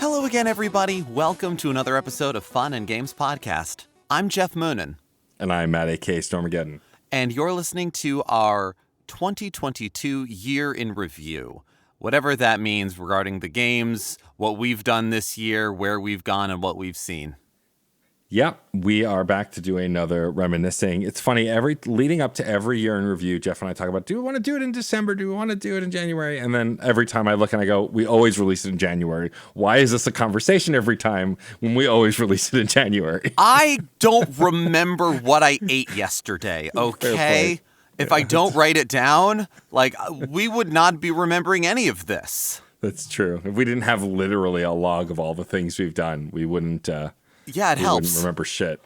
Hello again, everybody. Welcome to another episode of Fun and Games Podcast. I'm Geoff Moonen. And I'm Matt A.K. Stormageddon. And you're listening to our 2022 Year in Review. Whatever that means regarding the games, what we've done this year, where we've gone, and what we've seen. Yep, we are back to do another reminiscing. It's funny, leading up to every year in review, Geoff and I talk about, do we want to do it in December? Do we want to do it in January? And then every time I look and I go, we always release it in January. Why is this a conversation every time when we always release it in January? I don't remember what I ate yesterday, okay? If I don't write it down, we would not be remembering any of this. That's true. If we didn't have literally a log of all the things we've done, we wouldn't... Yeah, it helps. Wouldn't remember shit.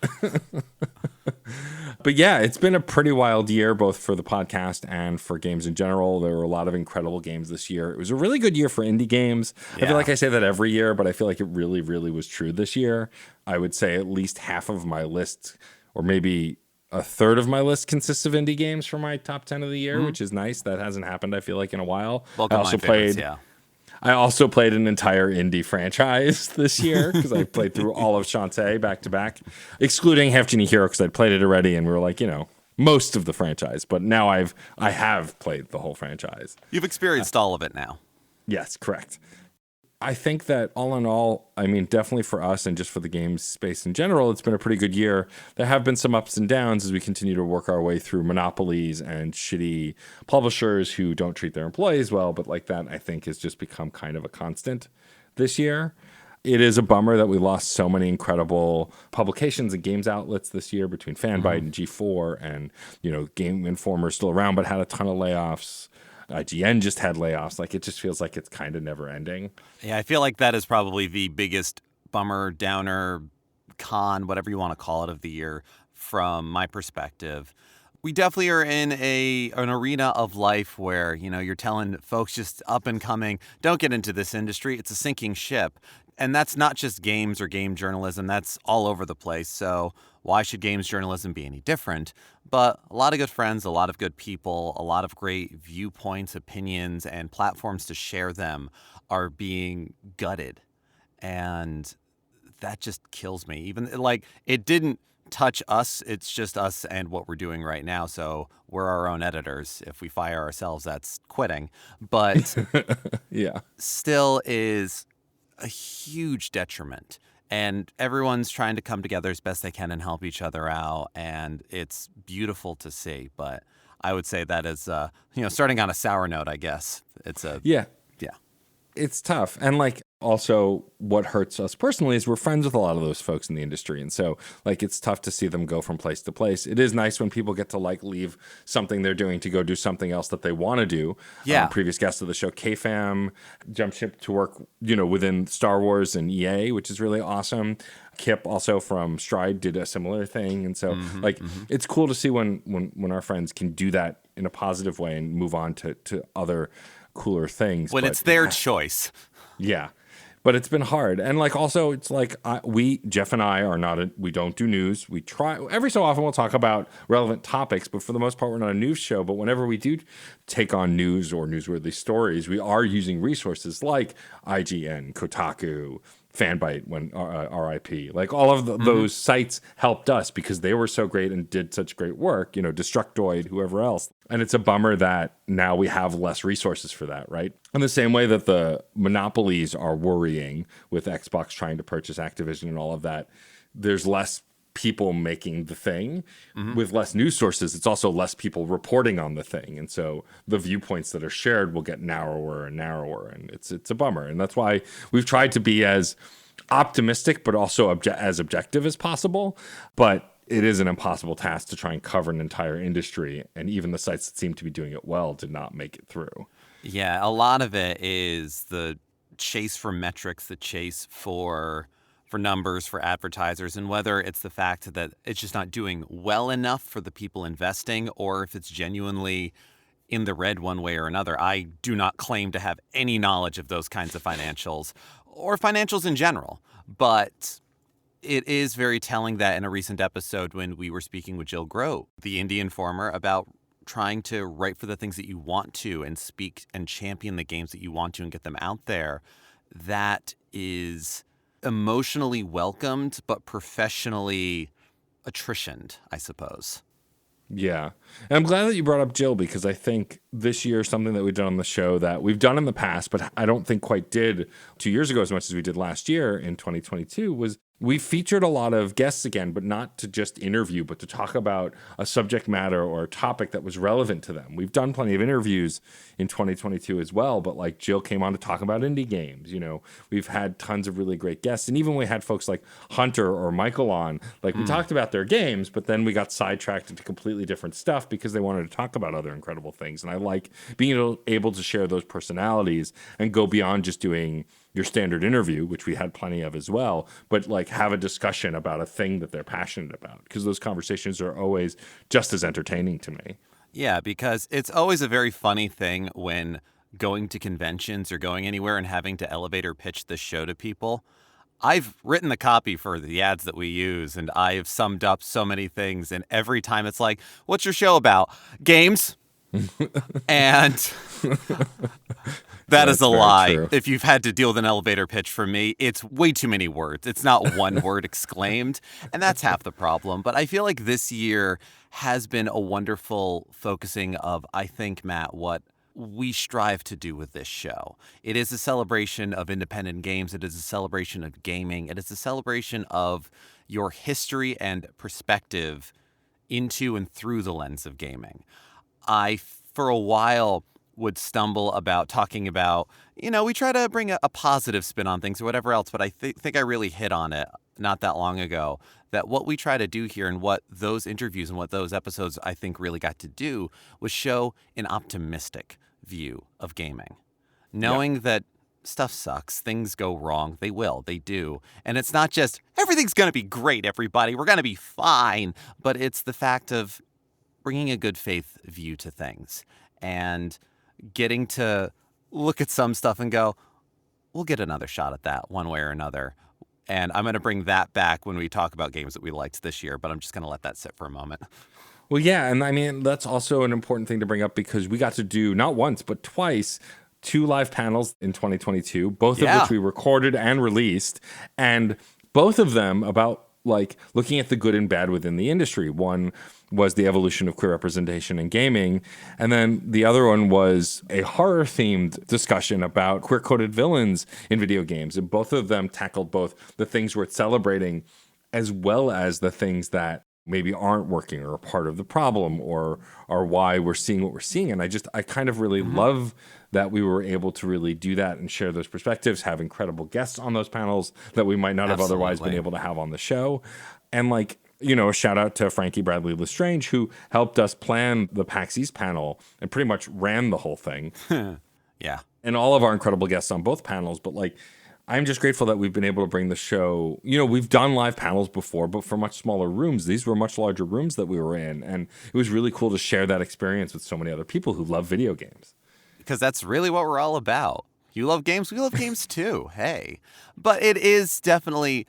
But yeah, it's been a pretty wild year, both for the podcast and for games in general. There were a lot of incredible games this year. It was a really good year for indie games. Yeah. I feel like I say that every year, but I feel like it really, really was true this year. I would say at least half of my list, or maybe a third of my list, consists of indie games for my top 10 of the year, which is nice. That hasn't happened, I feel like, in a while. I also played an entire indie franchise this year because I played through all of Shantae back to back, excluding Half Genie Hero because I'd played it already and we were like, most of the franchise. But now I have played the whole franchise. You've experienced all of it now. Yes, correct. I think that all in all, definitely for us and just for the games space in general, it's been a pretty good year. There have been some ups and downs as we continue to work our way through monopolies and shitty publishers who don't treat their employees well. But that, I think, has just become kind of a constant this year. It is a bummer that we lost so many incredible publications and games outlets this year between Fanbyte and G4 and, Game Informer still around but had a ton of layoffs. IGN just had layoffs. It just feels like it's kind of never ending. Yeah, I feel like that is probably the biggest bummer, downer, con, whatever you want to call it, of the year from my perspective. We definitely are in an arena of life where, you're telling folks just up and coming, don't get into this industry. It's a sinking ship. And that's not just games or game journalism. That's all over the place. So why should games journalism be any different? But a lot of good friends, a lot of good people, a lot of great viewpoints, opinions, and platforms to share them are being gutted. And that just kills me. Even it didn't touch us. It's just us and what we're doing right now. So we're our own editors. If we fire ourselves, that's quitting. But yeah, still is a huge detriment. And everyone's trying to come together as best they can and help each other out. And it's beautiful to see. But I would say that is, starting on a sour note, I guess. Yeah. It's tough. And also what hurts us personally is we're friends with a lot of those folks in the industry. And so it's tough to see them go from place to place. It is nice when people get to leave something they're doing to go do something else that they want to do. Yeah. Previous guest of the show, K-Fam, jumped ship to work, within Star Wars and EA, which is really awesome. Kip also from Stride did a similar thing. And so it's cool to see when our friends can do that in a positive way and move on to other cooler things. When it's their choice. Yeah. But it's been hard. And also it's Geoff and I are not, we don't do news. We try, every so often we'll talk about relevant topics, but for the most part, we're not a news show. But whenever we do take on news or newsworthy stories, we are using resources like IGN, Kotaku, Fanbyte, when RIP, all of those sites helped us because they were so great and did such great work, Destructoid, whoever else. And it's a bummer that now we have less resources for that, right? In the same way that the monopolies are worrying with Xbox trying to purchase Activision and all of that, there's less people making the thing. With less news sources, it's also less people reporting on the thing. And so the viewpoints that are shared will get narrower and narrower. And it's a bummer. And that's why we've tried to be as optimistic, but also as objective as possible. But it is an impossible task to try and cover an entire industry. And even the sites that seem to be doing it well did not make it through. Yeah, a lot of it is the chase for metrics, the chase for numbers, for advertisers, and whether it's the fact that it's just not doing well enough for the people investing, or if it's genuinely in the red one way or another. I do not claim to have any knowledge of those kinds of financials or financials in general, but it is very telling that in a recent episode when we were speaking with Jill Grote, the Indie Informer, about trying to write for the things that you want to and speak and champion the games that you want to and get them out there, that is emotionally welcomed, but professionally attritioned, I suppose. Yeah. And I'm glad that you brought up Jill, because I think this year something that we've done on the show that we've done in the past, but I don't think quite did 2 years ago as much as we did last year in 2022, was we featured a lot of guests again, but not to just interview, but to talk about a subject matter or a topic that was relevant to them. We've done plenty of interviews in 2022 as well, but like Jill came on to talk about indie games. You know, we've had tons of really great guests. And even we had folks like Hunter or Michael on, like we talked about their games, but then we got sidetracked into completely different stuff because they wanted to talk about other incredible things. And I like being able to share those personalities and go beyond just doing your standard interview, which we had plenty of as well, but like have a discussion about a thing that they're passionate about, because those conversations are always just as entertaining to me. Yeah, because it's always a very funny thing when going to conventions or going anywhere and having to elevator pitch the show to people. I've written the copy for the ads that we use, and I've summed up so many things, and every time it's like, what's your show about? Games. And that is a lie. True. If you've had to deal with an elevator pitch from me, it's way too many words. It's not one word exclaimed, and that's half the problem. But I feel like this year has been a wonderful focusing of, I think, Matt, what we strive to do with this show. It is a celebration of independent games. It is a celebration of gaming. It is a celebration of your history and perspective into and through the lens of gaming. I, for a while, would stumble about talking about, we try to bring a positive spin on things or whatever else, but I think I really hit on it not that long ago, that what we try to do here and what those interviews and what those episodes I think really got to do was show an optimistic view of gaming. Knowing that stuff sucks, things go wrong, they do. And it's not just, everything's going to be great, everybody, we're going to be fine, but it's the fact of bringing a good faith view to things and getting to look at some stuff and go, we'll get another shot at that one way or another. And I'm going to bring that back when we talk about games that we liked this year, but I'm just going to let that sit for a moment. Well, yeah. And I mean, that's also an important thing to bring up, because we got to do not once, but twice, 2 live panels in 2022, both of which we recorded and released. And both of them about like looking at the good and bad within the industry. One was the evolution of queer representation in gaming. And then the other one was a horror-themed discussion about queer-coded villains in video games. And both of them tackled both the things worth celebrating as well as the things that maybe aren't working or are part of the problem or are why we're seeing what we're seeing. And I kind of really love that we were able to really do that and share those perspectives, have incredible guests on those panels that we might not have otherwise been able to have on the show. And like, a shout out to Frankie Bradley Lestrange, who helped us plan the PAX East panel and pretty much ran the whole thing. Yeah. And all of our incredible guests on both panels. But like, I'm just grateful that we've been able to bring the show. We've done live panels before, but for much smaller rooms. These were much larger rooms that we were in. And it was really cool to share that experience with so many other people who love video games. Because that's really what we're all about. You love games, we love games too. Hey. But it is definitely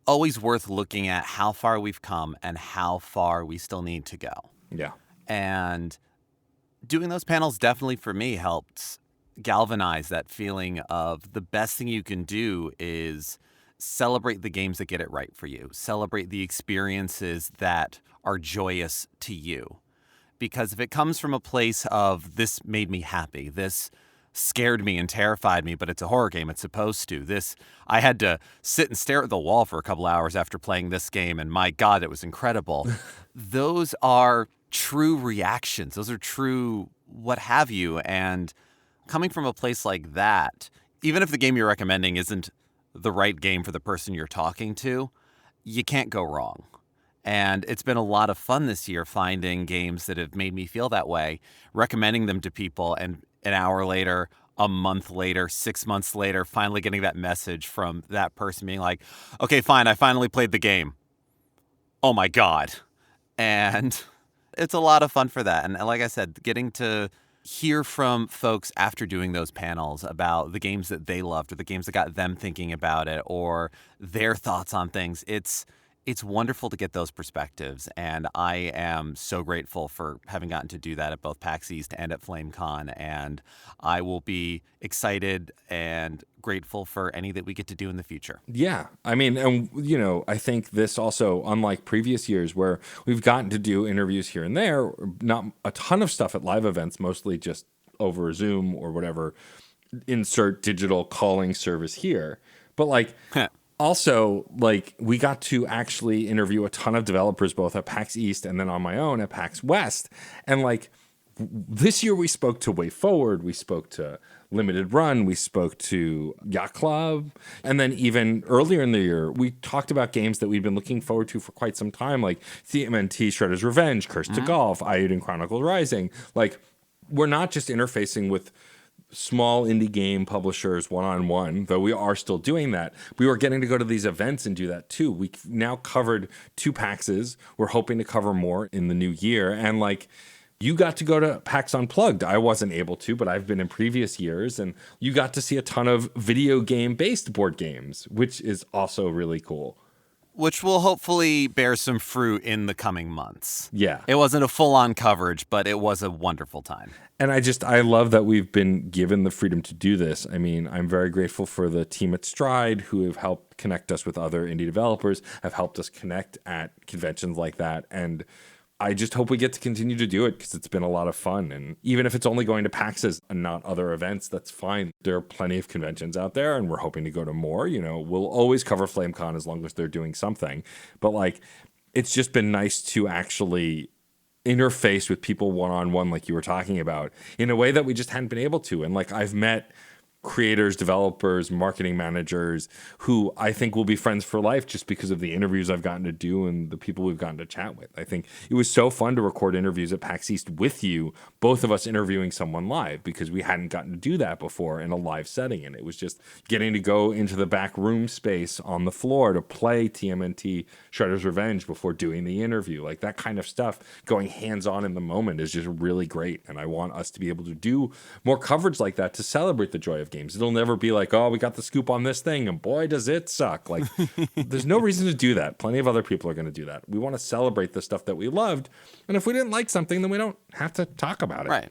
always worth looking at how far we've come and how far we still need to go. Yeah. And doing those panels definitely for me helped galvanize that feeling of the best thing you can do is celebrate the games that get it right for you. Celebrate the experiences that are joyous to you. Because if it comes from a place of this made me happy, this scared me and terrified me, but it's a horror game, it's supposed to. I had to sit and stare at the wall for a couple hours after playing this game, and my God, it was incredible. Those are true reactions. Those are true what have you. And coming from a place like that, even if the game you're recommending isn't the right game for the person you're talking to, you can't go wrong. And it's been a lot of fun this year finding games that have made me feel that way, recommending them to people, and an hour later, a month later, 6 months later, finally getting that message from that person being like, okay, fine, I finally played the game. Oh my God. And it's a lot of fun for that. And like I said, getting to hear from folks after doing those panels about the games that they loved or the games that got them thinking about it or their thoughts on things, it's it's wonderful to get those perspectives, and I am so grateful for having gotten to do that at both PAX East and at FlameCon, and I will be excited and grateful for any that we get to do in the future. Yeah. I mean, and I think this also, unlike previous years where we've gotten to do interviews here and there, not a ton of stuff at live events, mostly just over Zoom or whatever, insert digital calling service here. But like, also, like, we got to actually interview a ton of developers both at PAX East and then on my own at PAX West. And like, this year we spoke to Way Forward, we spoke to Limited Run, we spoke to Yacht Club, and then even earlier in the year, we talked about games that we'd been looking forward to for quite some time, like TMNT, Shredder's Revenge, Curse to Golf, Iuden Chronicles Rising. Like, we're not just interfacing with small indie game publishers one-on-one, though we are still doing that. We were getting to go to these events and do that too. We've now covered 2 PAXs. We're hoping to cover more in the new year. And like, you got to go to PAX Unplugged. I wasn't able to, but I've been in previous years, and you got to see a ton of video game-based board games, which is also really cool. Which will hopefully bear some fruit in the coming months. Yeah. It wasn't a full-on coverage, but it was a wonderful time. And I love that we've been given the freedom to do this. I mean, I'm very grateful for the team at Stride who have helped connect us with other indie developers, have helped us connect at conventions like that. And I just hope we get to continue to do it because it's been a lot of fun. And even if it's only going to PAXs and not other events, that's fine. There are plenty of conventions out there, and we're hoping to go to more. We'll always cover FlameCon as long as they're doing something. But like, it's just been nice to actually interface with people one-on-one, like you were talking about, in a way that we just hadn't been able to. And like, I've met creators, developers, marketing managers who I think will be friends for life just because of the interviews I've gotten to do and the people we've gotten to chat with. I think it was so fun to record interviews at PAX East with you, both of us interviewing someone live, because we hadn't gotten to do that before in a live setting. And it was just getting to go into the back room space on the floor to play TMNT Shredder's Revenge before doing the interview. Like, that kind of stuff, going hands-on in the moment, is just really great. And I want us to be able to do more coverage like that to celebrate the joy of games. It'll never be like, oh, we got the scoop on this thing and boy does it suck. Like, there's no reason to do that. Plenty of other people are going to do that. We want to celebrate the stuff that we loved, and if we didn't like something, then we don't have to talk about it. Right.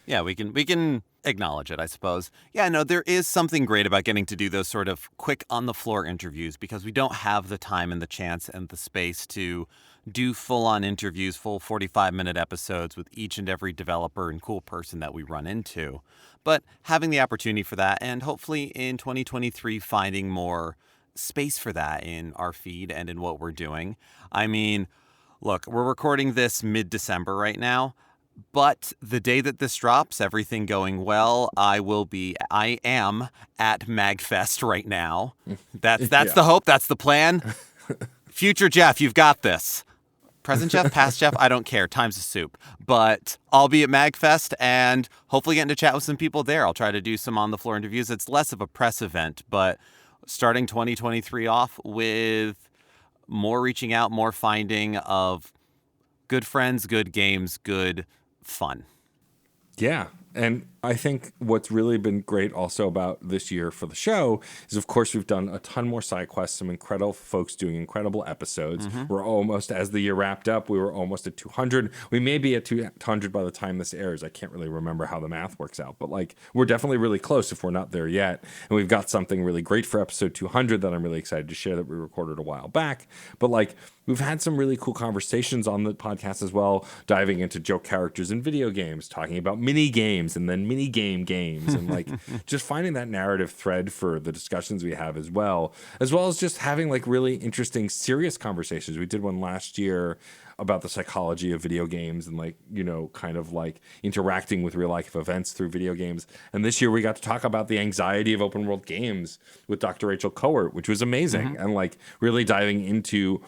Yeah, we can acknowledge it, I suppose. Yeah, no, there is something great about getting to do those sort of quick on the floor interviews, because we don't have the time and the chance and the space to do full-on interviews, full 45-minute episodes with each and every developer and cool person that we run into. But having the opportunity for that, and hopefully in 2023 finding more space for that in our feed and in what we're doing. I mean, look, we're recording this mid-December right now, but the day that this drops, everything going well, I am at MagFest right now. That's the hope, that's the plan. Future Geoff, you've got this. Present Geoff, past Geoff, I don't care. Time's a soup. But I'll be at MagFest and hopefully getting to chat with some people there. I'll try to do some on-the-floor interviews. It's less of a press event, but starting 2023 off with more reaching out, more finding of good friends, good games, good fun. Yeah. And I think what's really been great also about this year for the show is, of course, we've done a ton more side quests, some incredible folks doing incredible episodes. We're almost, as the year wrapped up, we were almost at 200. We may be at 200 by the time this airs. I can't really remember how the math works out, but like, we're definitely really close if we're not there yet. And we've got something really great for episode 200 that I'm really excited to share that we recorded a while back. But like, we've had some really cool conversations on the podcast as well, diving into joke characters in video games, talking about mini games and then mini games, and like just finding that narrative thread for the discussions we have as well as just having like really interesting, serious conversations. We did one last year about the psychology of video games and like, kind of like interacting with real life events through video games. And this year we got to talk about the anxiety of open world games with Dr. Rachel Cohort, which was amazing. And like really diving into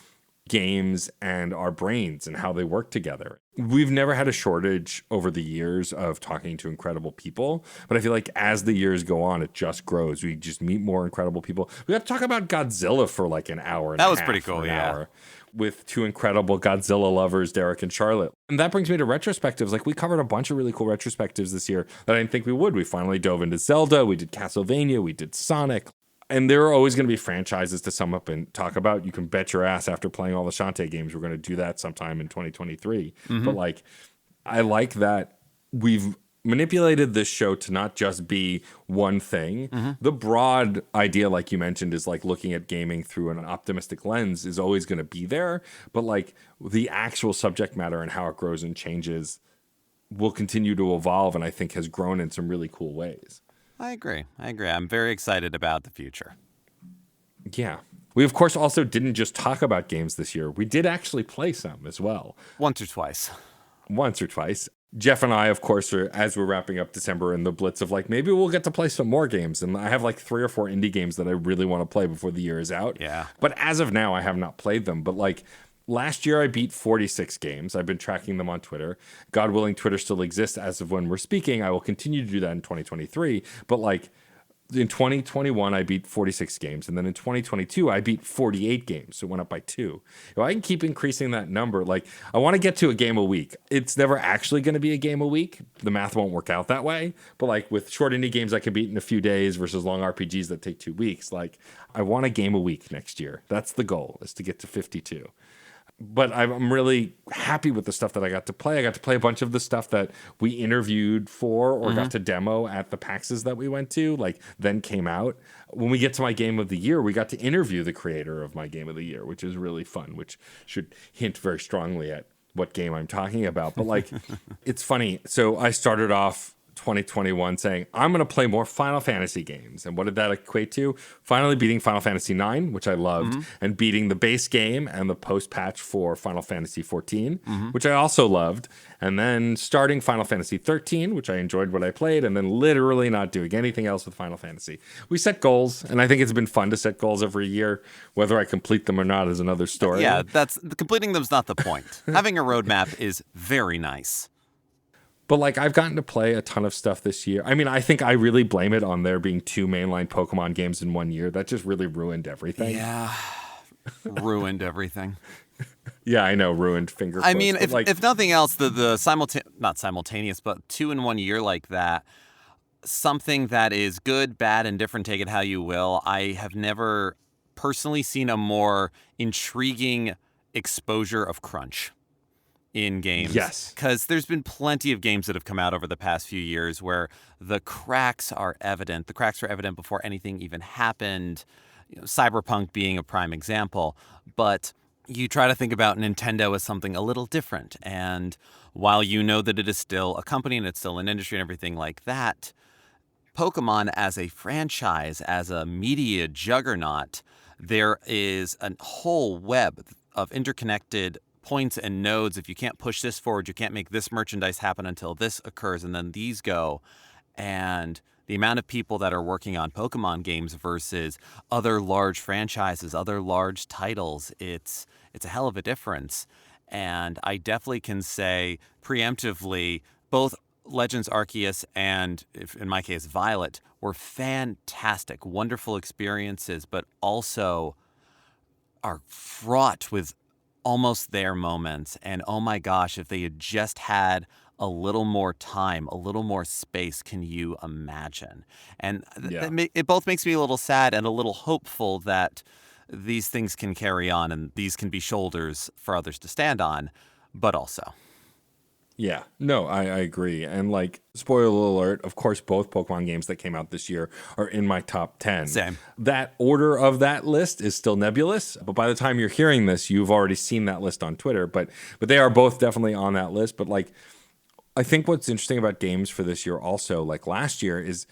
games and our brains and how they work together. We've never had a shortage over the years of talking to incredible people, but I feel like as the years go on, it just grows. We just meet more incredible people. We got to talk about Godzilla for like an hour and a half. That was pretty cool, yeah. With 2 incredible Godzilla lovers, Derek and Charlotte. And that brings me to retrospectives. Like, we covered a bunch of really cool retrospectives this year that I didn't think we would. We finally dove into Zelda. We did Castlevania. We did Sonic. And there are always going to be franchises to sum up and talk about. You can bet your ass after playing all the Shantae games, we're going to do that sometime in 2023. But like, I like that we've manipulated this show to not just be one thing. The broad idea, like you mentioned, is like looking at gaming through an optimistic lens is always going to be there. But like the actual subject matter and how it grows and changes will continue to evolve, and I think has grown in some really cool ways. I agree. I'm very excited about the future. Yeah. We, of course, also didn't just talk about games this year. We did actually play some as well. Once or twice. Geoff and I, of course, are, as we're wrapping up December, in the blitz of like, maybe we'll get to play some more games. And I have like 3 or 4 indie games that I really want to play before the year is out. Yeah. But as of now, I have not played them. But like last year, I beat 46 games. I've been tracking them on Twitter. God willing, Twitter still exists as of when we're speaking. I will continue to do that in 2023. But like, in 2021, I beat 46 games. And then in 2022, I beat 48 games. So it went up by 2. If I can keep increasing that number, like I want to get to a game a week. It's never actually going to be a game a week. The math won't work out that way. But like with short indie games I can beat in a few days versus long RPGs that take 2 weeks, like I want a game a week next year. That's the goal, is to get to 52. But I'm really happy with the stuff that I got to play. I got to play a bunch of the stuff that we interviewed for or got to demo at the PAXs that we went to, like then came out. When we get to my game of the year, we got to interview the creator of my game of the year, which is really fun, which should hint very strongly at what game I'm talking about. But like, it's funny. So I started off 2021 saying, I'm going to play more Final Fantasy games. And what did that equate to? Finally beating Final Fantasy IX, which I loved, and beating the base game and the post-patch for Final Fantasy XIV, which I also loved. And then starting Final Fantasy XIII, which I enjoyed what I played, and then literally not doing anything else with Final Fantasy. We set goals, and I think it's been fun to set goals every year. Whether I complete them or not is another story. Yeah, completing them's not the point. Having a roadmap is very nice. But like, I've gotten to play a ton of stuff this year. I mean, I think I really blame it on there being 2 mainline Pokemon games in 1 year. That just really ruined everything. Yeah, ruined everything. Yeah, I know, ruined finger. I mean, like, if nothing else, the not simultaneous, but 2 in 1 year like that, something that is good, bad, and different, take it how you will. I have never personally seen a more intriguing exposure of crunch in games. Yes. Because there's been plenty of games that have come out over the past few years where the cracks are evident. The cracks were evident before anything even happened. Cyberpunk being a prime example. But you try to think about Nintendo as something a little different. And while you know that it is still a company and it's still an industry and everything like that, Pokemon as a franchise, as a media juggernaut, there is a whole web of interconnected points and nodes. If you can't push this forward, you can't make this merchandise happen until this occurs, and then these go. And the amount of people that are working on Pokemon games versus other large franchises, other large titles, it's a hell of a difference. And I definitely can say preemptively, both Legends Arceus and, in my case, Violet, were fantastic, wonderful experiences, but also are fraught with almost their moments. And oh my gosh, if they had just had a little more time, a little more space, can you imagine? And it both makes me a little sad and a little hopeful that these things can carry on and these can be shoulders for others to stand on, but also. Yeah, no, I agree. And like, spoiler alert, of course, both Pokemon games that came out this year are in my top 10. Same. That order of that list is still nebulous, but by the time you're hearing this, you've already seen that list on Twitter. But they are both definitely on that list. But like, I think what's interesting about games for this year also, like last year, is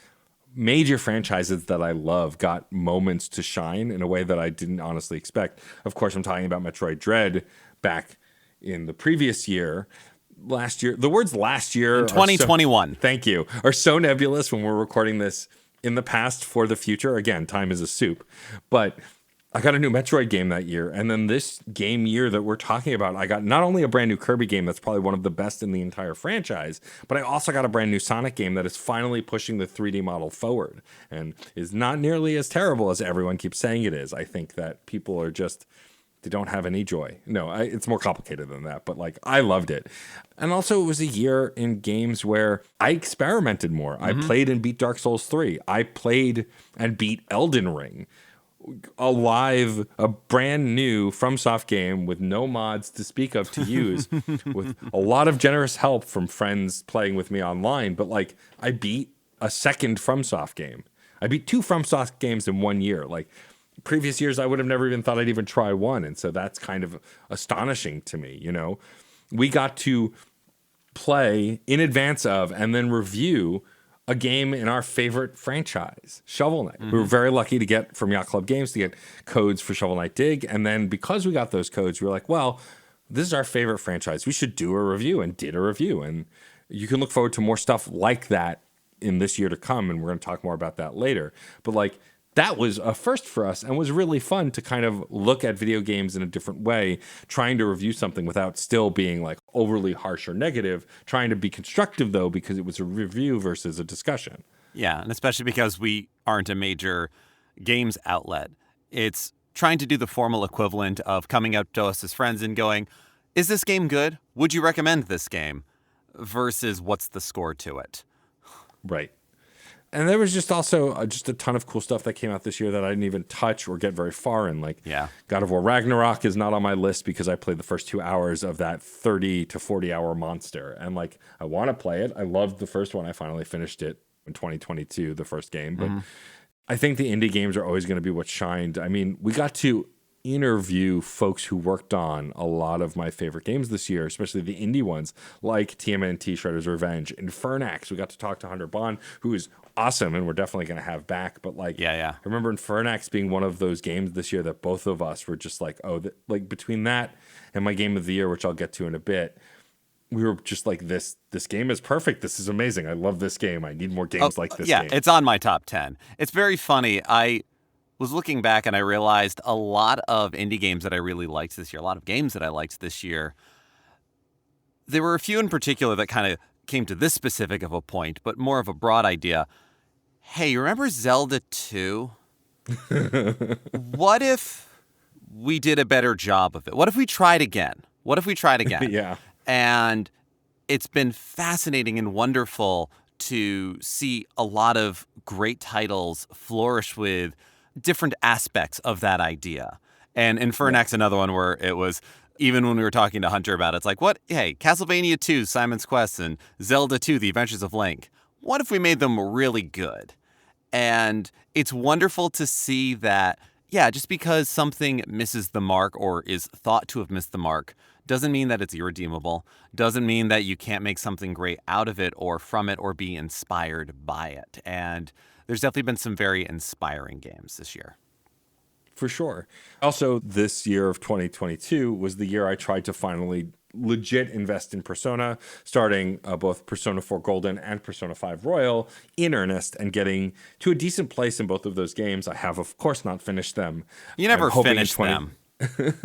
major franchises that I love got moments to shine in a way that I didn't honestly expect. Of course, I'm talking about Metroid Dread back in the previous year. Last year, the words last year in 2021, thank you, are so nebulous when we're recording this in the past for the future. Again, time is a soup. But I got a new Metroid game that year. And then this game year that we're talking about, I got not only a brand new Kirby game that's probably one of the best in the entire franchise, but I also got a brand new Sonic game that is finally pushing the 3D model forward and is not nearly as terrible as everyone keeps saying it is. I think that people are just they don't have any joy. No, it's more complicated than that, but like I loved it. And also it was a year in games where I experimented more. I played and beat Dark Souls 3. I played and beat Elden Ring. A brand new FromSoft game with no mods to speak of to use, with a lot of generous help from friends playing with me online. But like, I beat a second FromSoft game. I beat 2 FromSoft games in 1 year. Like previous years, I would have never even thought I'd even try one, and so that's kind of astonishing to me. You know, we got to play in advance of and then review a game in our favorite franchise, Shovel Knight. We were very lucky to get from Yacht Club Games to get codes for Shovel Knight Dig. And then because we got those codes, we were like, well, this is our favorite franchise. We should do a review, and did a review. And you can look forward to more stuff like that in this year to come. And we're going to talk more about that later. But like, that was a first for us and was really fun to kind of look at video games in a different way, trying to review something without still being like overly harsh or negative, trying to be constructive though, because it was a review versus a discussion. Yeah, and especially because we aren't a major games outlet. It's trying to do the formal equivalent of coming up to us as friends and going, is this game good? Would you recommend this game? Versus what's the score to it? Right. And there was just also just a ton of cool stuff that came out this year that I didn't even touch or get very far in. Like, God of War Ragnarok is not on my list because I played the first 2 hours of that 30 to 40 hour monster. And like, I want to play it. I loved the first one. I finally finished it in 2022, the first game. But I think the indie games are always going to be what shined. I mean, we got to interview folks who worked on a lot of my favorite games this year, especially the indie ones like TMNT, Shredder's Revenge, and Infernax. We got to talk to Hunter Bond, who is awesome and we're definitely going to have back. But like, I remember Infernax being one of those games this year that both of us were just like, oh, like between that and my game of the year, which I'll get to in a bit, we were just like, this game is perfect. This is amazing. I love this game. I need more games like this game. It's on my top 10. It's very funny. I was looking back and I realized a lot of indie games that I really liked this year, a lot of games that I liked this year, there were a few in particular that kind of came to this specific of a point, but more of a broad idea. Hey, you remember Zelda 2? What if we did a better job of it? What if we tried again? Yeah. And it's been fascinating and wonderful to see a lot of great titles flourish with different aspects of that idea. And Infernax, another one where it was, even when we were talking to Hunter about it, it's like, what? Hey, Castlevania 2, Simon's Quest, and Zelda 2, The Adventures of Link. What if we made them really good? And it's wonderful to see that, just because something misses the mark or is thought to have missed the mark doesn't mean that it's irredeemable, doesn't mean that you can't make something great out of it or from it or be inspired by it. And there's definitely been some very inspiring games this year. For sure. Also, this year of 2022 was the year I tried to finally legit invest in Persona, starting both Persona 4 Golden and Persona 5 Royal in earnest and getting to a decent place in both of those games. I have, of course, not finished them. You never finished them.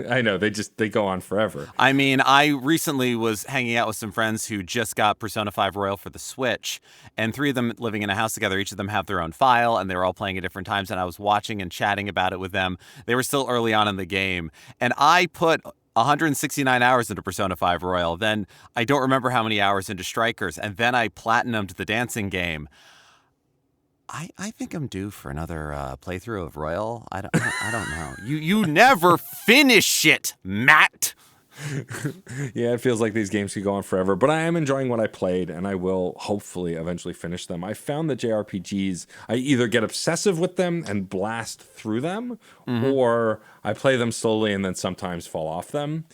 I know, they go on forever. I mean, I recently was hanging out with some friends who just got Persona 5 Royal for the Switch, and 3 of them living in a house together. Each of them have their own file, and they were all playing at different times, and I was watching and chatting about it with them. They were still early on in the game, and I put 169 hours into Persona 5 Royal. Then I don't remember how many hours into Strikers, and then I platinumed the dancing game. I think I'm due for another playthrough of Royal. I don't know. You never finish it, Matt. Yeah, it feels like these games could go on forever, but I am enjoying what I played, and I will hopefully eventually finish them. I found that JRPGs, I either get obsessive with them and blast through them, or I play them slowly and then sometimes fall off them.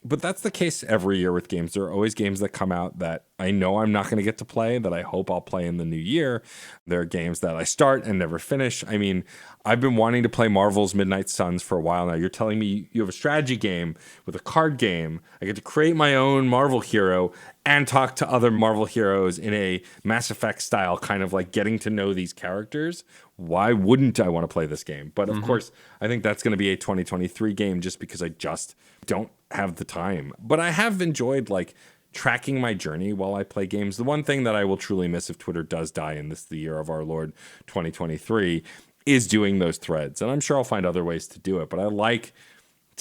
But that's the case every year with games. There are always games that come out that I know I'm not going to get to play, that I hope I'll play in the new year. There are games that I start and never finish. I mean, I've been wanting to play Marvel's Midnight Suns for a while now. You're telling me you have a strategy game with a card game. I get to create my own Marvel hero and talk to other Marvel heroes in a Mass Effect style, kind of like getting to know these characters. Why wouldn't I want to play this game? But of course, I think that's going to be a 2023 game just because I just don't have the time. But I have enjoyed like tracking my journey while I play games. The one thing that I will truly miss if Twitter does die in the year of our Lord 2023 is doing those threads. And I'm sure I'll find other ways to do it. But I like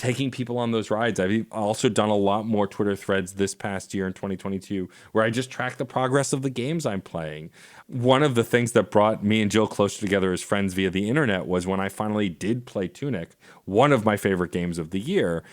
taking people on those rides. I've also done a lot more Twitter threads this past year in 2022 where I just track the progress of the games I'm playing. One of the things that brought me and Jill closer together as friends via the internet was when I finally did play Tunic, one of my favorite games of the year.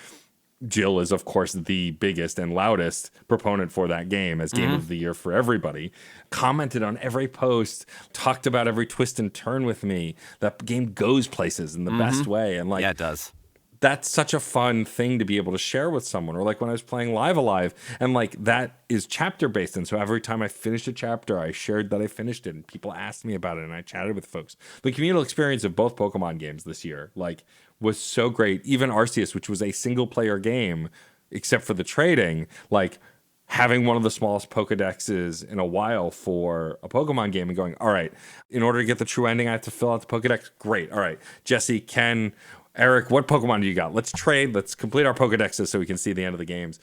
Jill is, of course, the biggest and loudest proponent for that game as game of the year for everybody. Commented on every post, talked about every twist and turn with me. That game goes places in the best way. And like, Yeah, it does. That's such a fun thing to be able to share with someone. Or like when I was playing Live Alive, and like that is chapter based. And so every time I finished a chapter, I shared that I finished it and people asked me about it and I chatted with folks. The communal experience of both Pokemon games this year, like, was so great. Even Arceus, which was a single player game, except for the trading, like having one of the smallest Pokedexes in a while for a Pokemon game and going, all right, in order to get the true ending, I have to fill out the Pokedex. Great. All right, Jesse, Ken, Eric, what Pokemon do you got? Let's trade. Let's complete our Pokedexes so we can see the end of the games.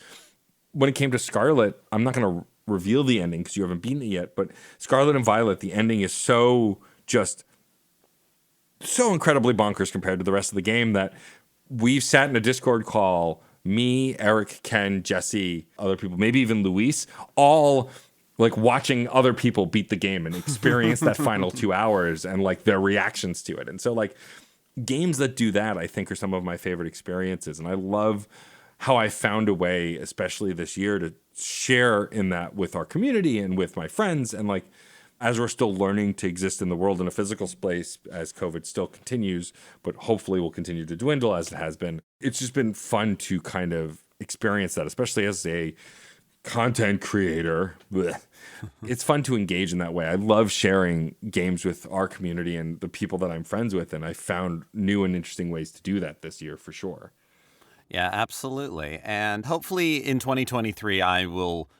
When it came to Scarlet, I'm not going to reveal the ending because you haven't beaten it yet, but Scarlet and Violet, the ending is so incredibly bonkers compared to the rest of the game that we've sat in a Discord call, me, Eric, Ken, Jesse, other people, maybe even Luis, all like watching other people beat the game and experience that final 2 hours and like their reactions to it. And so like games that do that, I think, are some of my favorite experiences. And I love how I found a way, especially this year, to share in that with our community and with my friends. And like, as we're still learning to exist in the world in a physical space, as COVID still continues, but hopefully will continue to dwindle as it has been, it's just been fun to kind of experience that, especially as a content creator. It's fun to engage in that way. I love sharing games with our community and the people that I'm friends with, and I found new and interesting ways to do that this year for sure. Yeah, absolutely. And hopefully in 2023, I will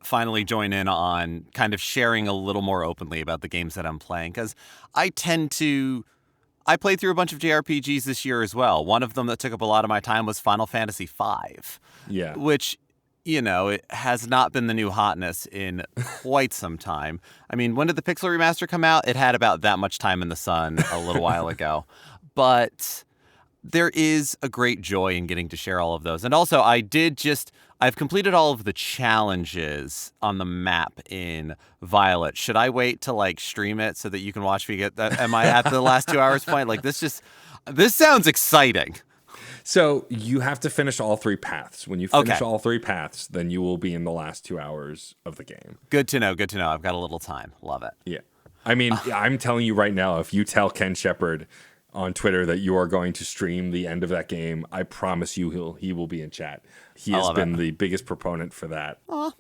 finally join in on kind of sharing a little more openly about the games that I'm playing, because I played through a bunch of JRPGs this year as well. One of them that took up a lot of my time was Final Fantasy V. Yeah. Which, it has not been the new hotness in quite some time. I mean, when did the Pixel Remaster come out? It had about that much time in the sun a little while ago. But there is a great joy in getting to share all of those. And also, I've completed all of the challenges on the map in Violet. Should I wait to like stream it so that you can watch me get that? Am I at the last 2 hours point? Like this sounds exciting. So you have to finish all three paths. When you finish all three paths, then you will be in the last 2 hours of the game. Good to know. I've got a little time. Love it. Yeah. I mean, I'm telling you right now, if you tell Ken Shepard on Twitter that you are going to stream the end of that game, I promise you he will be in chat. He has been the biggest proponent for that. Aww.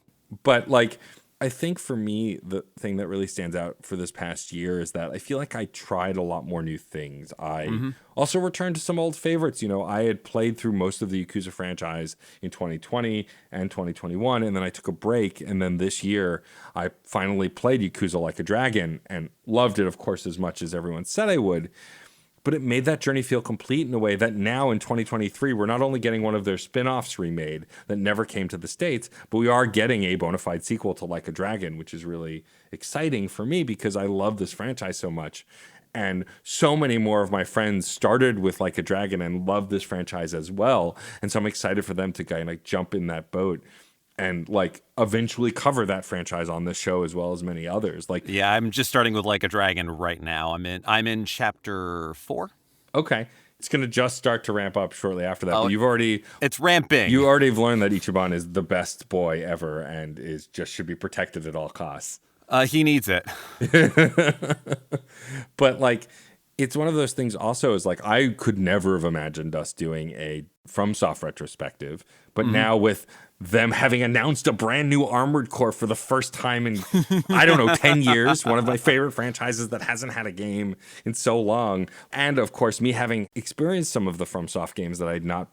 But like, I think for me, the thing that really stands out for this past year is that I feel like I tried a lot more new things. I also returned to some old favorites. I had played through most of the Yakuza franchise in 2020 and 2021, and then I took a break. And then this year, I finally played Yakuza Like a Dragon and loved it, of course, as much as everyone said I would. But it made that journey feel complete in a way that now in 2023, we're not only getting one of their spin-offs remade that never came to the States, but we are getting a bona fide sequel to Like a Dragon, which is really exciting for me because I love this franchise so much. And so many more of my friends started with Like a Dragon and love this franchise as well. And so I'm excited for them to kind of jump in that boat and like eventually cover that franchise on this show as well as many others. Like, yeah, I'm just starting with Like a Dragon right now. I'm in chapter 4. Okay. It's going to just start to ramp up shortly after that. But it's ramping. You already have learned that Ichiban is the best boy ever and should be protected at all costs. He needs it. But like, it's one of those things also is like, I could never have imagined us doing a FromSoft retrospective, but now with them having announced a brand new Armored Core for the first time in, 10 years, one of my favorite franchises that hasn't had a game in so long. And of course, me having experienced some of the FromSoft games that I'd not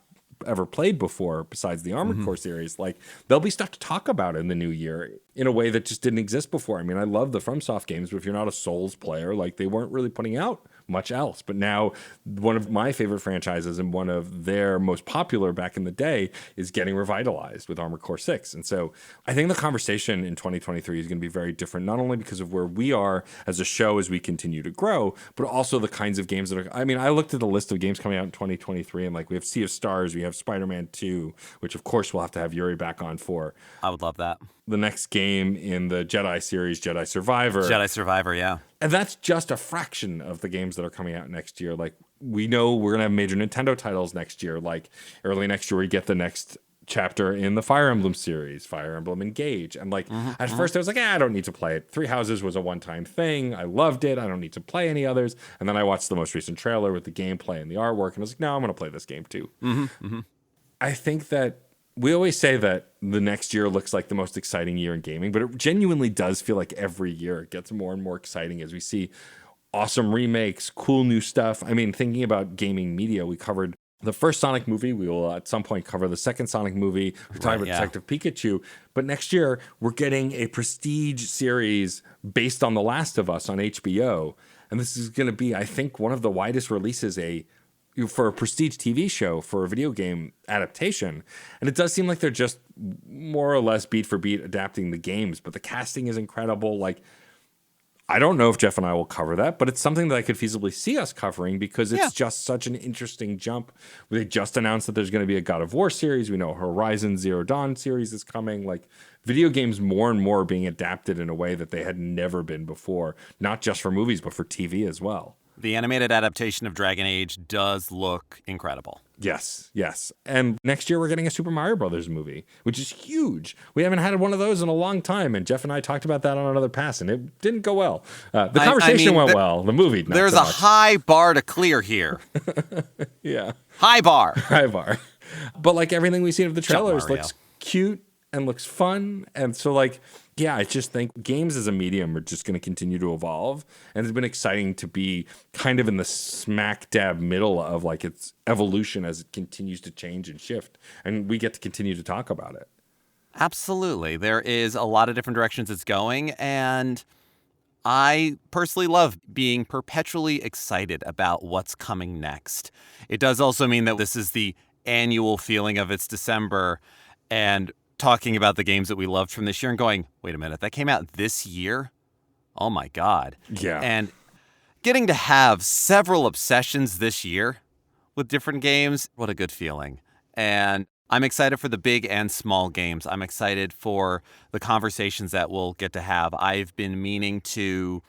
ever played before besides the Armored Core series, like there'll be stuff to talk about in the new year in a way that just didn't exist before. I mean, I love the FromSoft games, but if you're not a Souls player, like they weren't really putting out much else. But now one of my favorite franchises and one of their most popular back in the day is getting revitalized with Armored Core 6. And so I think the conversation in 2023 is going to be very different, not only because of where we are as a show as we continue to grow, but also the kinds of games that are, I mean, I looked at the list of games coming out in 2023 and like we have Sea of Stars, we have Spider-Man 2, which of course we'll have to have Yuri back on for. I would love that. The next game in the Jedi series, Jedi Survivor. Jedi Survivor, yeah. And that's just a fraction of the games that are coming out next year. Like, we know we're going to have major Nintendo titles next year. Like, early next year, we get the next chapter in the Fire Emblem series, Fire Emblem Engage. And like, at first I was like, I don't need to play it. Three Houses was a one-time thing. I loved it. I don't need to play any others. And then I watched the most recent trailer with the gameplay and the artwork. And I was like, no, I'm going to play this game too. I think that we always say that the next year looks like the most exciting year in gaming, but it genuinely does feel like every year it gets more and more exciting as we see awesome remakes, cool new stuff. I mean, thinking about gaming media, we covered the first Sonic movie. We will at some point cover the second Sonic movie. We're talking about Detective Pikachu. But next year, we're getting a prestige series based on The Last of Us on HBO. And this is going to be, I think, one of the widest releases for a prestige TV show for a video game adaptation. And it does seem like they're just more or less beat for beat adapting the games, but the casting is incredible. Like, I don't know if Geoff and I will cover that, but it's something that I could feasibly see us covering because it's just such an interesting jump. They just announced that there's going to be a God of War series. We know Horizon Zero Dawn series is coming. Like, video games more and more are being adapted in a way that they had never been before, not just for movies, but for TV as well. The animated adaptation of Dragon Age does look incredible. Yes, yes. And next year we're getting a Super Mario Brothers movie, which is huge. We haven't had one of those in a long time, and Geoff and I talked about that on another pass, and it didn't go well. The conversation went well. The movie, not there's so a much. high bar to clear here. Yeah. High bar. High bar. But like everything we see of the trailers Mario. looks cute and looks fun. And so like, yeah, I just think games as a medium are just going to continue to evolve. And it's been exciting to be kind of in the smack dab middle of like its evolution as it continues to change and shift. And we get to continue to talk about it. Absolutely. There is a lot of different directions it's going. And I personally love being perpetually excited about what's coming next. It does also mean that this is the annual feeling of it's December and talking about the games that we loved from this year and going, wait a minute, that came out this year? Oh my God. Yeah. And getting to have several obsessions this year with different games, what a good feeling. And I'm excited for the big and small games. I'm excited for the conversations that we'll get to have. I've been meaning to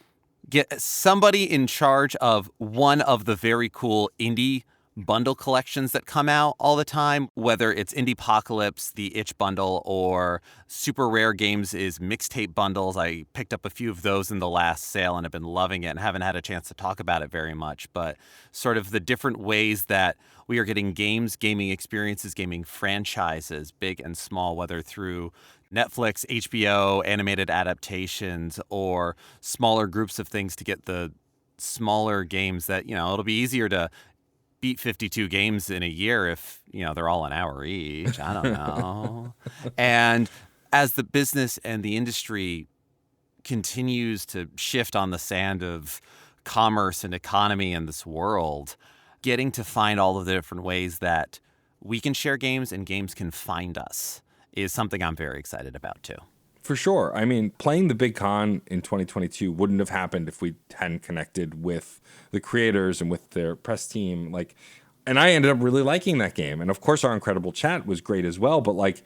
get somebody in charge of one of the very cool indie bundle collections that come out all the time, whether it's Indiepocalypse, the Itch bundle, or Super Rare Games is mixtape bundles. I picked up a few of those in the last sale and have been loving it and haven't had a chance to talk about it very much, but sort of the different ways that we are getting games, gaming experiences, gaming franchises, big and small, whether through Netflix, HBO, animated adaptations, or smaller groups of things to get the smaller games that, you know, it'll be easier to beat 52 games in a year if, you know, they're all an hour each. I don't know. And as the business and the industry continues to shift on the sand of commerce and economy in this world, getting to find all of the different ways that we can share games and games can find us is something I'm very excited about too. For sure. I mean, playing the big con in 2022 wouldn't have happened if we hadn't connected with the creators and with their press team. Like, and I ended up really liking that game. And of course, our incredible chat was great as well. But like,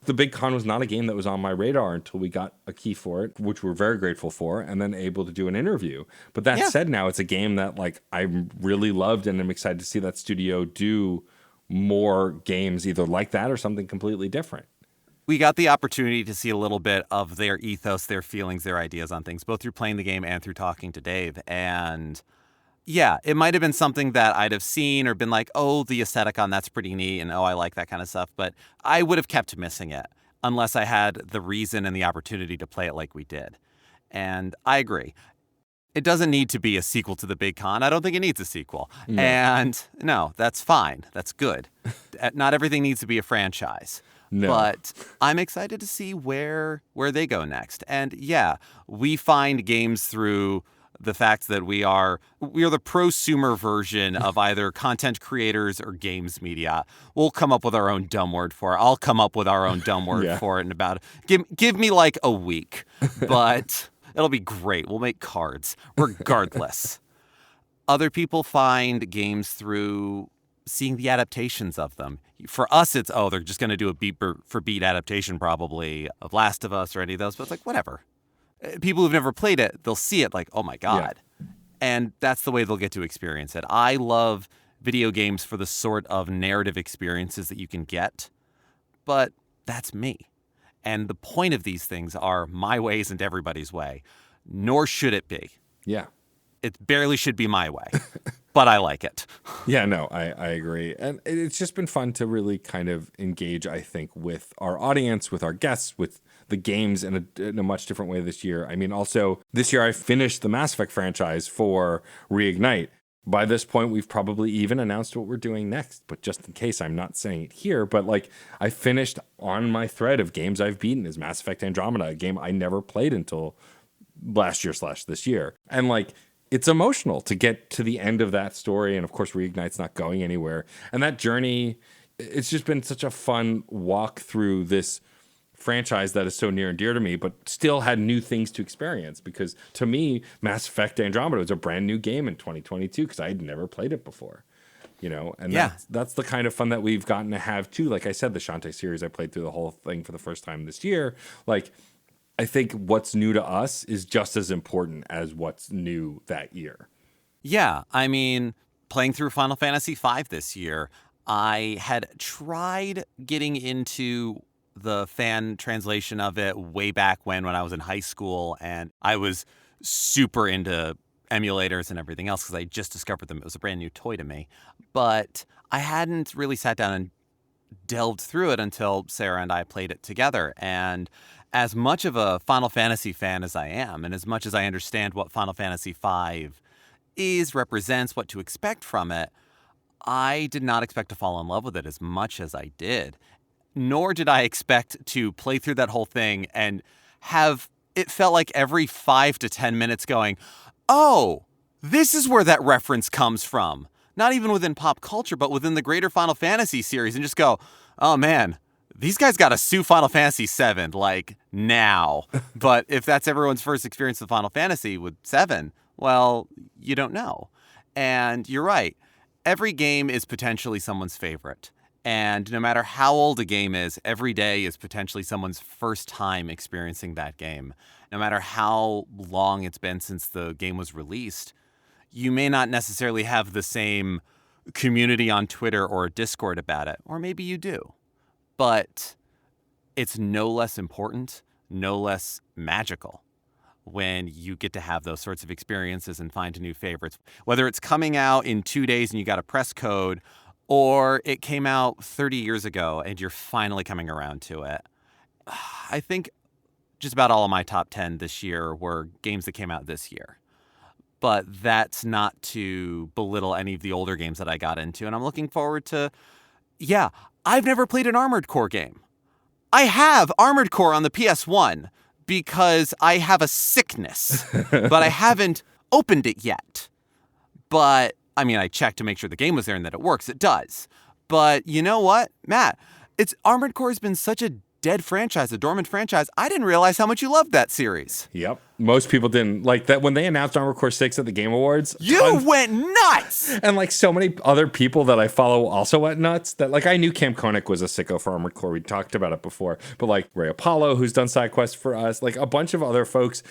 the big con was not a game that was on my radar until we got a key for it, which we're very grateful for, and then able to do an interview. But that said, now it's a game that like I really loved, and I'm excited to see that studio do more games either like that or something completely different. We got the opportunity to see a little bit of their ethos, their feelings, their ideas on things, both through playing the game and through talking to Dave. And yeah, it might have been something that I'd have seen or been like, oh, the aesthetic on that's pretty neat, and oh, I like that kind of stuff. But I would have kept missing it unless I had the reason and the opportunity to play it like we did. And I agree. It doesn't need to be a sequel to The Big Con. I don't think it needs a sequel. No. And no, that's fine. That's good. Not everything needs to be a franchise. No. But I'm excited to see where they go next. And yeah, we find games through the fact that we are the prosumer version of either content creators or games media. We'll come up with our own dumb word for it. I'll come up with our own dumb word Yeah. for it in about give me like a week, but it'll be great. We'll make cards regardless. Other people find games through seeing the adaptations of them. For us, it's, they're just going to do a beat for beat adaptation probably of Last of Us or any of those, but it's like, whatever. People who've never played it, they'll see it like, oh my God. Yeah. And that's the way they'll get to experience it. I love video games for the sort of narrative experiences that you can get, but that's me. And the point of these things are my way isn't everybody's way, nor should it be. Yeah. It barely should be my way, but I like it. Yeah, no, I agree. And it's just been fun to really kind of engage, I think, with our audience, with our guests, with the games in a much different way this year. I mean, also, this year I finished the Mass Effect franchise for Reignite. By this point, we've probably even announced what we're doing next, but just in case, I'm not saying it here, but like I finished on my thread of games I've beaten is Mass Effect Andromeda, a game I never played until last year / this year. And like, it's emotional to get to the end of that story. And of course, Reignite's not going anywhere. And that journey, it's just been such a fun walk through this franchise that is so near and dear to me, but still had new things to experience. Because to me, Mass Effect Andromeda was a brand new game in 2022 because I had never played it before. You know, and that's the kind of fun that we've gotten to have too. Like I said, the Shantae series, I played through the whole thing for the first time this year. Like, I think what's new to us is just as important as what's new that year. Yeah, I mean, playing through Final Fantasy V this year, I had tried getting into the fan translation of it way back when I was in high school, and I was super into emulators and everything else because I just discovered them. It was a brand new toy to me, but I hadn't really sat down and delved through it until Sarah and I played it together. And as much of a Final Fantasy fan as I am, and as much as I understand what Final Fantasy V represents, what to expect from it, I did not expect to fall in love with it as much as I did. Nor did I expect to play through that whole thing and have it felt like every 5 to 10 minutes going, oh, this is where that reference comes from. Not even within pop culture, but within the greater Final Fantasy series, and just go, oh man, these guys got to sue Final Fantasy VII, like, now. But if that's everyone's first experience with Final Fantasy with 7, well, you don't know. And you're right. Every game is potentially someone's favorite. And no matter how old a game is, every day is potentially someone's first time experiencing that game. No matter how long it's been since the game was released, you may not necessarily have the same community on Twitter or Discord about it. Or maybe you do. But it's no less important, no less magical when you get to have those sorts of experiences and find new favorites. Whether it's coming out in 2 days and you got a press code, or it came out 30 years ago and you're finally coming around to it. I think just about all of my top 10 this year were games that came out this year. But that's not to belittle any of the older games that I got into. And I'm looking forward to, I've never played an Armored Core game. I have Armored Core on the PS1 because I have a sickness, but I haven't opened it yet. But, I mean, I checked to make sure the game was there and that it works. It does. But you know what, Matt? Armored Core has been such a dead franchise, a dormant franchise. I didn't realize how much you loved that series. Yep. Most people didn't. Like that when they announced Armored Core 6 at the Game Awards. You went nuts! And like so many other people that I follow also went nuts. That like I knew Cam Koenig was a sicko for Armored Core. We talked about it before. But like Ray Apollo, who's done side quests for us, like a bunch of other folks,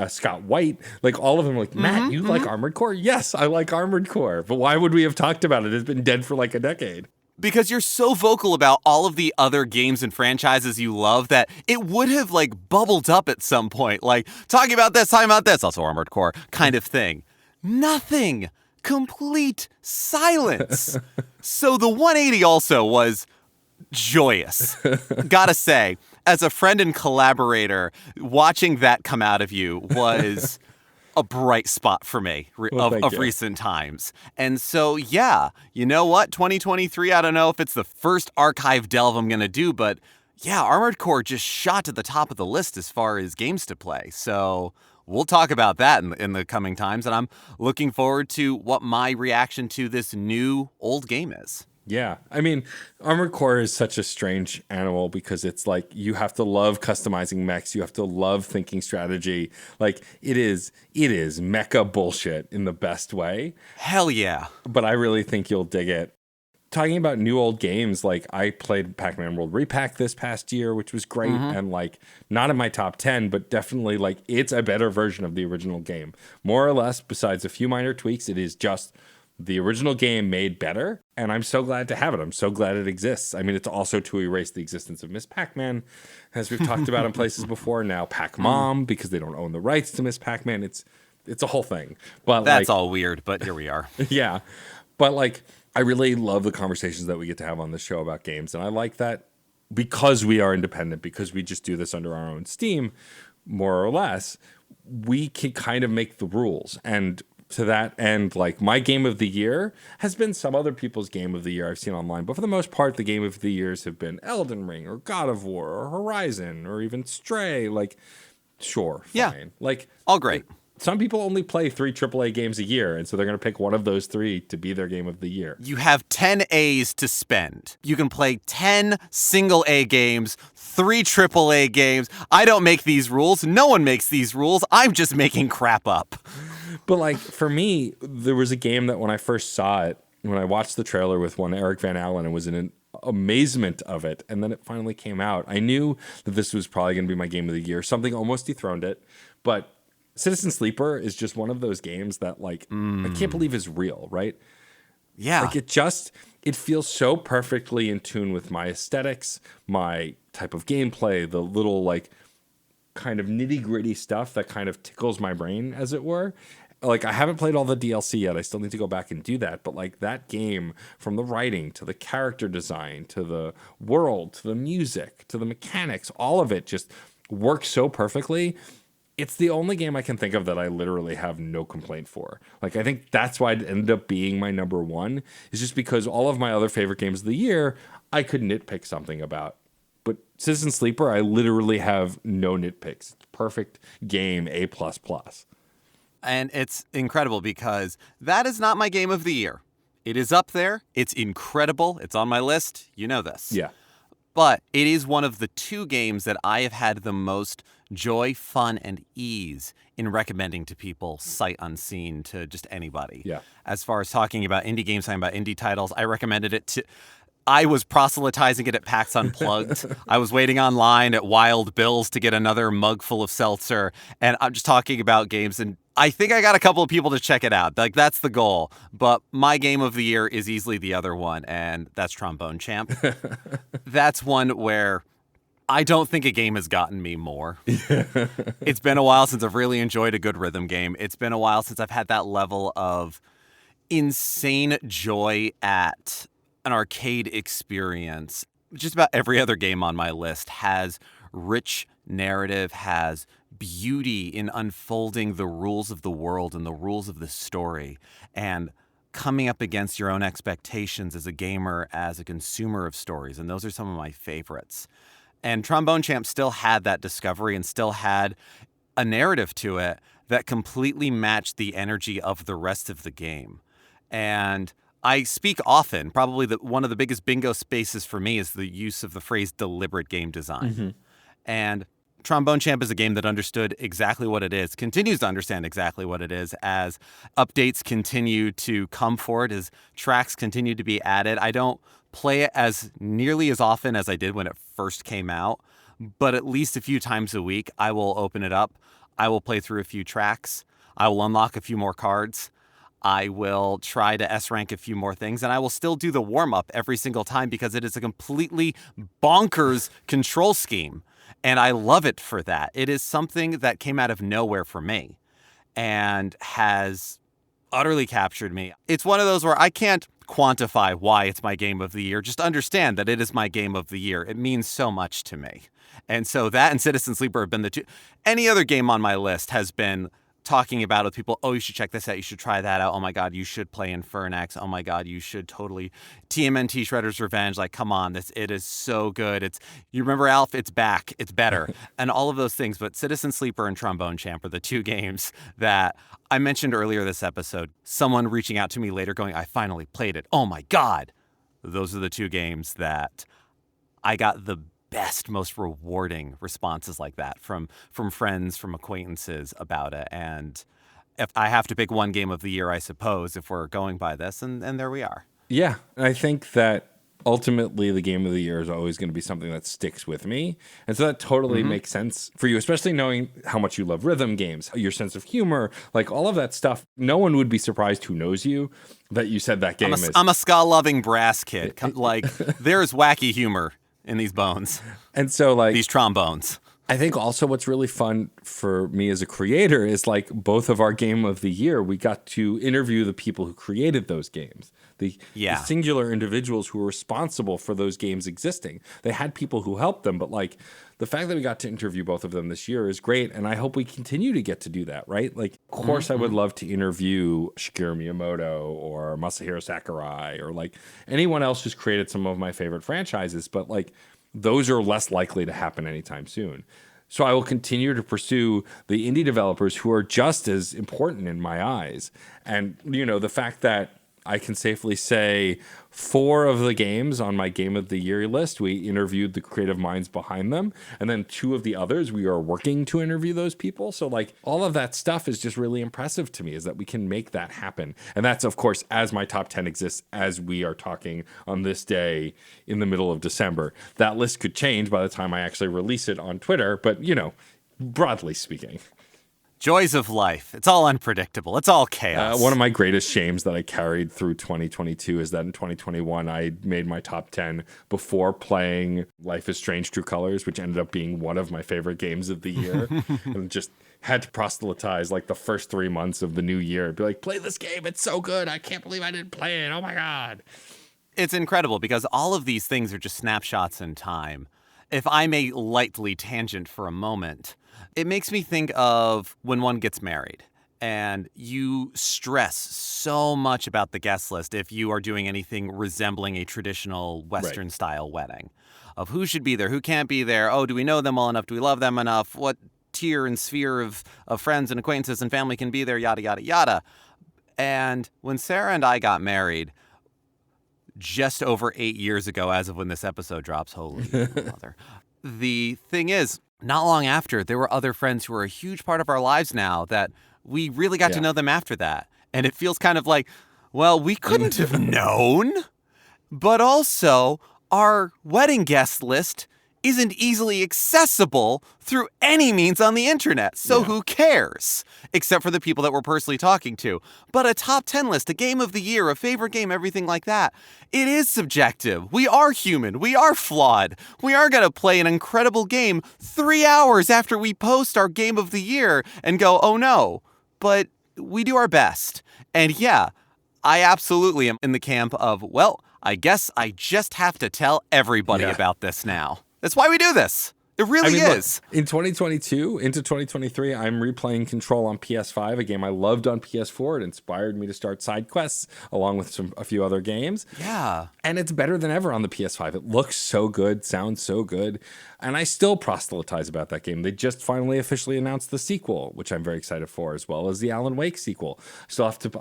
Scott White, like all of them were like, Matt, you like Armored Core? Yes, I like Armored Core. But why would we have talked about it? It's been dead for like a decade. Because you're so vocal about all of the other games and franchises you love that it would have like bubbled up at some point, like talking about this, also Armored Core kind of thing. Nothing. Complete silence. So the 180 also was joyous. Gotta say, as a friend and collaborator, watching that come out of you was a bright spot for me of recent times. And so, you know what? 2023, I don't know if it's the first archive delve I'm going to do, but Armored Core just shot to the top of the list as far as games to play. So we'll talk about that in the coming times. And I'm looking forward to what my reaction to this new old game is. Yeah. I mean, Armored Core is such a strange animal because it's like you have to love customizing mechs. You have to love thinking strategy. Like it is mecha bullshit in the best way. Hell yeah. But I really think you'll dig it. Talking about new old games, like I played Pac-Man World Repack this past year, which was great. And like not in my top 10, but definitely like it's a better version of the original game. More or less, besides a few minor tweaks, it is just the original game made better, and I'm so glad to have it. I'm so glad it exists. I mean, it's also to erase the existence of Miss Pac-Man, as we've talked about in places before. Now Pac-Mom, because they don't own the rights to Miss Pac-Man. It's a whole thing. But that's all weird, but here we are. Yeah. But like, I really love the conversations that we get to have on this show about games, and I like that because we are independent, because we just do this under our own steam, more or less, we can kind of make the rules. And to that end, like my game of the year has been some other people's game of the year I've seen online, but for the most part, the game of the years have been Elden Ring or God of War or Horizon or even Stray. Like, sure, fine. Yeah, like all great. Some people only play 3 AAA games a year, and so they're going to pick one of those 3 to be their game of the year. You have 10 A's to spend. You can play 10 single A games, 3 AAA games. I don't make these rules. No one makes these rules. I'm just making crap up. But like for me, there was a game that when I first saw it, when I watched the trailer with one Eric Van Allen and was in an amazement of it, and then it finally came out, I knew that this was probably going to be my game of the year. Something almost dethroned it, but Citizen Sleeper is just one of those games that like I can't believe is real, right? Yeah. Like it feels so perfectly in tune with my aesthetics, my type of gameplay, the little like kind of nitty-gritty stuff that kind of tickles my brain, as it were. Like I haven't played all the DLC yet. I still need to go back and do that. But like that game, from the writing to the character design to the world to the music to the mechanics, all of it just works so perfectly. It's the only game I can think of that I literally have no complaint for. Like, I think that's why it ended up being my number one, is just because all of my other favorite games of the year, I could nitpick something about. But Citizen Sleeper, I literally have no nitpicks. It's perfect game, A++. And it's incredible because that is not my game of the year. It is up there. It's incredible. It's on my list. You know this. Yeah. But it is one of the 2 games that I have had the most joy, fun, and ease in recommending to people sight unseen, to just anybody. Yeah. As far as talking about indie games, talking about indie titles, I recommended it to... I was proselytizing it at PAX Unplugged. I was waiting online at Wild Bill's to get another mug full of seltzer. And I'm just talking about games. And I think I got a couple of people to check it out. Like, that's the goal. But my game of the year is easily the other one. And that's Trombone Champ. That's one where I don't think a game has gotten me more. It's been a while since I've really enjoyed a good rhythm game. It's been a while since I've had that level of insane joy at an arcade experience. Just about every other game on my list has rich narrative, has beauty in unfolding the rules of the world and the rules of the story, and coming up against your own expectations as a gamer, as a consumer of stories. And those are some of my favorites. And Trombone Champ still had that discovery and still had a narrative to it that completely matched the energy of the rest of the game. And I speak often, probably one of the biggest bingo spaces for me is the use of the phrase deliberate game design. Mm-hmm. And Trombone Champ is a game that understood exactly what it is, continues to understand exactly what it is as updates continue to come forward, as tracks continue to be added. I don't play it as nearly as often as I did when it first came out, but at least a few times a week, I will open it up. I will play through a few tracks. I will unlock a few more cards. I will try to S-rank a few more things, and I will still do the warm-up every single time because it is a completely bonkers control scheme, and I love it for that. It is something that came out of nowhere for me and has utterly captured me. It's one of those where I can't quantify why it's my game of the year. Just understand that it is my game of the year. It means so much to me. And so that and Citizen Sleeper have been the 2. Any other game on my list has been talking about it with people. Oh, you should check this out. You should try that out. Oh my God, you should play Infernax. Oh my God, you should totally TMNT Shredder's Revenge. Like, come on, it is so good. You remember Alf? It's back. It's better, and all of those things. But Citizen Sleeper and Trombone Champ are the two games that I mentioned earlier this episode. Someone reaching out to me later, going, "I finally played it. Oh my God!" Those are the two games that I got the best, most rewarding responses like that from friends, from acquaintances about it. And if I have to pick one game of the year, I suppose, if we're going by this, and there we are. Yeah, I think that ultimately the game of the year is always going to be something that sticks with me. And so that totally makes sense for you, especially knowing how much you love rhythm games, your sense of humor, like all of that stuff. No one would be surprised who knows you that you said that game I'm a ska-loving brass kid. Like, there's wacky humor in these bones. And so, like, these trombones. I think also what's really fun for me as a creator is, like, both of our game of the year, we got to interview the people who created those games. The singular individuals who were responsible for those games existing. They had people who helped them, but, like, the fact that we got to interview both of them this year is great, and I hope we continue to get to do that, right? Like, of course, I would love to interview Shigeru Miyamoto or Masahiro Sakurai or, like, anyone else who's created some of my favorite franchises, but, like, those are less likely to happen anytime soon. So I will continue to pursue the indie developers who are just as important in my eyes. And, you know, the fact that I can safely say 4 of the games on my Game of the Year list, we interviewed the creative minds behind them. And then 2 of the others, we are working to interview those people. So, like, all of that stuff is just really impressive to me, is that we can make that happen. And that's, of course, as my top 10 exists as we are talking on this day in the middle of December. That list could change by the time I actually release it on Twitter. But, you know, broadly speaking. Joys of life. It's all unpredictable. It's all chaos. One of my greatest shames that I carried through 2022 is that in 2021, I made my top 10 before playing Life is Strange True Colors, which ended up being one of my favorite games of the year. And just had to proselytize like the first 3 months of the new year. Be like, play this game. It's so good. I can't believe I didn't play it. Oh my God. It's incredible because all of these things are just snapshots in time. If I may lightly tangent for a moment, it makes me think of when one gets married and you stress so much about the guest list if you are doing anything resembling a traditional Western style wedding, of who should be there, who can't be there. Oh, do we know them well enough? Do we love them enough? What tier and sphere of friends and acquaintances and family can be there? Yada, yada, yada. And when Sarah and I got married, just over 8 years ago, as of when this episode drops, holy mother. The thing is, not long after, there were other friends who are a huge part of our lives now that we really got to know them after that. And it feels kind of like, well, we couldn't have known. But also, our wedding guest list isn't easily accessible through any means on the internet. So who cares? Except for the people that we're personally talking to. But a top 10 list, a game of the year, a favorite game, everything like that, it is subjective. We are human. We are flawed. We are going to play an incredible game 3 hours after we post our game of the year and go, oh no. But we do our best. And yeah, I absolutely am in the camp of, well, I guess I just have to tell everybody about this now. That's why we do this. It really is. Look, in 2022 into 2023, I'm replaying Control on PS5, a game I loved on PS4. It inspired me to start side quests along with a few other games. Yeah. And it's better than ever on the PS5. It looks so good, sounds so good. And I still proselytize about that game. They just finally officially announced the sequel, which I'm very excited for, as well as the Alan Wake sequel.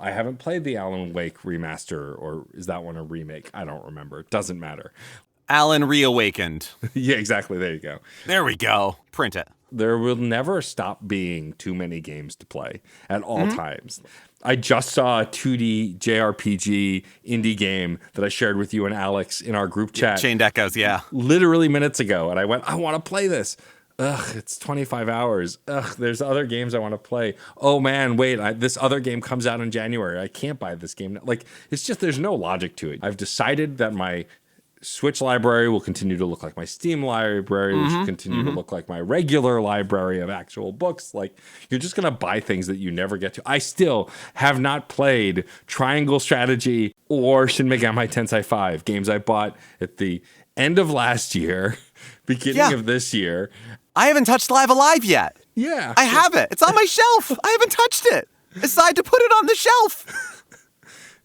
I haven't played the Alan Wake remaster, or is that one a remake? I don't remember. It doesn't matter. Alan Reawakened. Yeah, exactly. There you go. There we go. Print it. There will never stop being too many games to play at all times. I just saw a 2D JRPG indie game that I shared with you and Alex in our group chat. Chained Echoes, yeah. Literally minutes ago. And I went, I want to play this. Ugh, it's 25 hours. Ugh, there's other games I want to play. Oh man, wait, this other game comes out in January. I can't buy this game. Like, it's just, there's no logic to it. I've decided that my Switch library will continue to look like my Steam library, which will continue to look like my regular library of actual books. Like, you're just going to buy things that you never get to. I still have not played Triangle Strategy or Shin Megami Tensei 5, games I bought at the end of last year, beginning of this year. I haven't touched Live Alive yet. Yeah. I have it. It's on my shelf. I haven't touched it. Decide to put it on the shelf.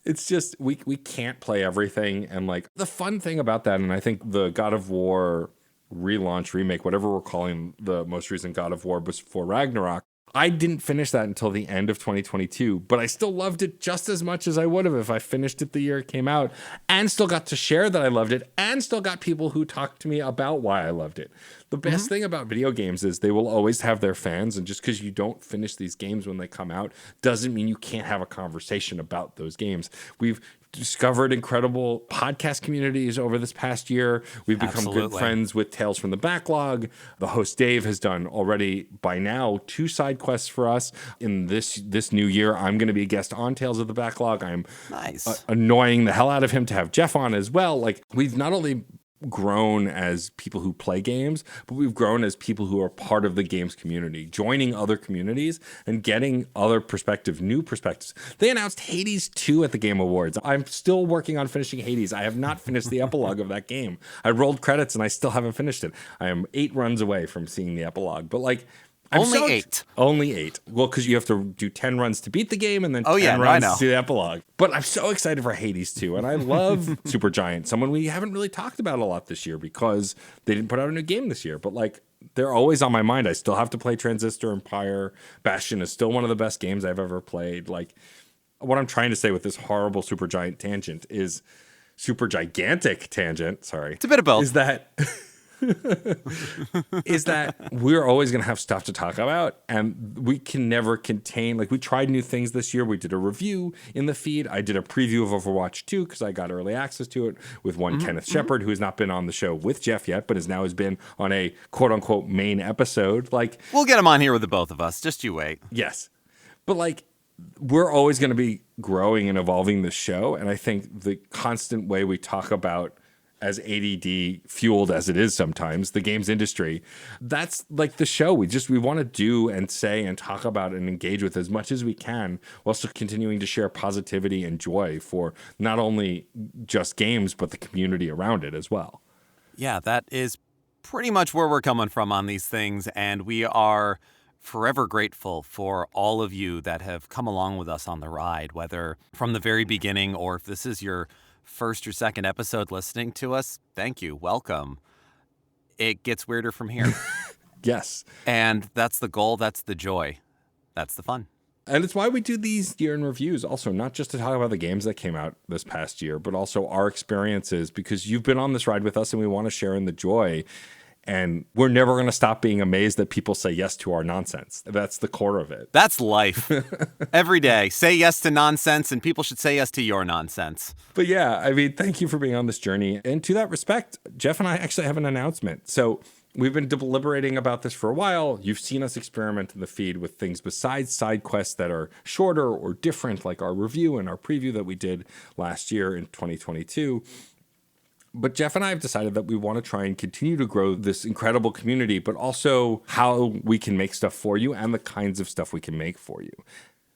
It's just we can't play everything. And like the fun thing about that, and I think the God of War relaunch, remake, whatever we're calling the most recent God of War before Ragnarok, I didn't finish that until the end of 2022, but I still loved it just as much as I would have if I finished it the year it came out, and still got to share that I loved it, and still got people who talked to me about why I loved it. The best thing about video games is they will always have their fans, and just because you don't finish these games when they come out doesn't mean you can't have a conversation about those games. We've discovered incredible podcast communities over this past year. We've become good friends with Tales from the Backlog. The host Dave has done already by now 2 side quests for us. In this new year, I'm going to be a guest on Tales of the Backlog. I'm annoying the hell out of him to have Geoff on as well. Like, we've not only grown as people who play games, but we've grown as people who are part of the games community, joining other communities and getting other perspectives, new perspectives. They announced Hades 2 at the Game Awards. I'm still working on finishing Hades. I have not finished the epilogue of that game. I rolled credits and I still haven't finished it. I am 8 runs away from seeing the epilogue, but like, Only 8. Only 8. Well, because you have to do 10 runs to beat the game and then 10 runs to do the epilogue. But I'm so excited for Hades 2. And I love Supergiant, someone we haven't really talked about a lot this year because they didn't put out a new game this year. But like, they're always on my mind. I still have to play Transistor Empire. Bastion is still one of the best games I've ever played. Like, what I'm trying to say with this horrible Supergiant tangent is super gigantic tangent. Sorry. It's a bit of both. Is that... is that we're always going to have stuff to talk about, and we can never contain. Like, we tried new things this year. We did a review in the feed. I did a preview of Overwatch 2 because I got early access to it with one Kenneth Shepard, who has not been on the show with Geoff yet, but has been on a quote-unquote main episode. Like, we'll get him on here with the both of us. Just you wait. Yes. But like, we're always going to be growing and evolving the show, and I think the constant way we talk about, as ADD fueled as it is sometimes, the games industry, that's like the show. We want to do and say and talk about and engage with as much as we can, while still continuing to share positivity and joy for not only just games, but the community around it as well. Yeah, that is pretty much where we're coming from on these things. And we are forever grateful for all of you that have come along with us on the ride, whether from the very beginning or if this is your first or second episode listening to us. Thank you. Welcome. It gets weirder from here. Yes. And that's the goal. That's the joy. That's the fun. And it's why we do these year in reviews also, not just to talk about the games that came out this past year, but also our experiences, because you've been on this ride with us and we want to share in the joy. And we're never going to stop being amazed that people say yes to our nonsense. That's the core of it. That's life. Every day, say yes to nonsense, and people should say yes to your nonsense. But yeah, I mean, thank you for being on this journey. And to that respect, Geoff and I actually have an announcement. So we've been deliberating about this for a while. You've seen us experiment in the feed with things besides side quests that are shorter or different, like our review and our preview that we did last year in 2022. But Geoff and I have decided that we want to try and continue to grow this incredible community, but also how we can make stuff for you and the kinds of stuff we can make for you.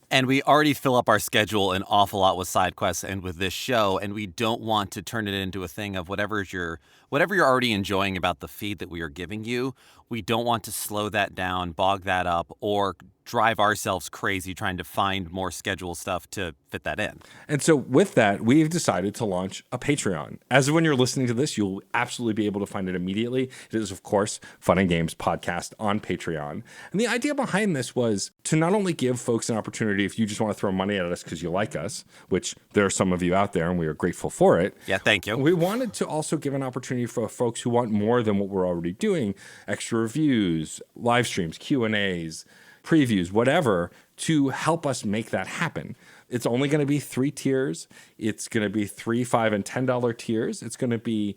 And we already fill up our schedule an awful lot with side quests and with this show, and we don't want to turn it into a thing of whatever you're already enjoying about the feed that we are giving you. We don't want to slow that down, bog that up, or drive ourselves crazy trying to find more schedule stuff to fit that in. And so with that, we've decided to launch a Patreon. As of when you're listening to this, you'll absolutely be able to find it immediately. It is, of course, Fun and Games Podcast on Patreon. And the idea behind this was to not only give folks an opportunity, if you just want to throw money at us because you like us, which there are some of you out there and we are grateful for it. Yeah, thank you. We wanted to also give an opportunity for folks who want more than what we're already doing, extra reviews, live streams, Q&As, previews, whatever, to help us make that happen. It's only going to be 3 tiers. It's going to be $3, $5, and $10 tiers. It's going to be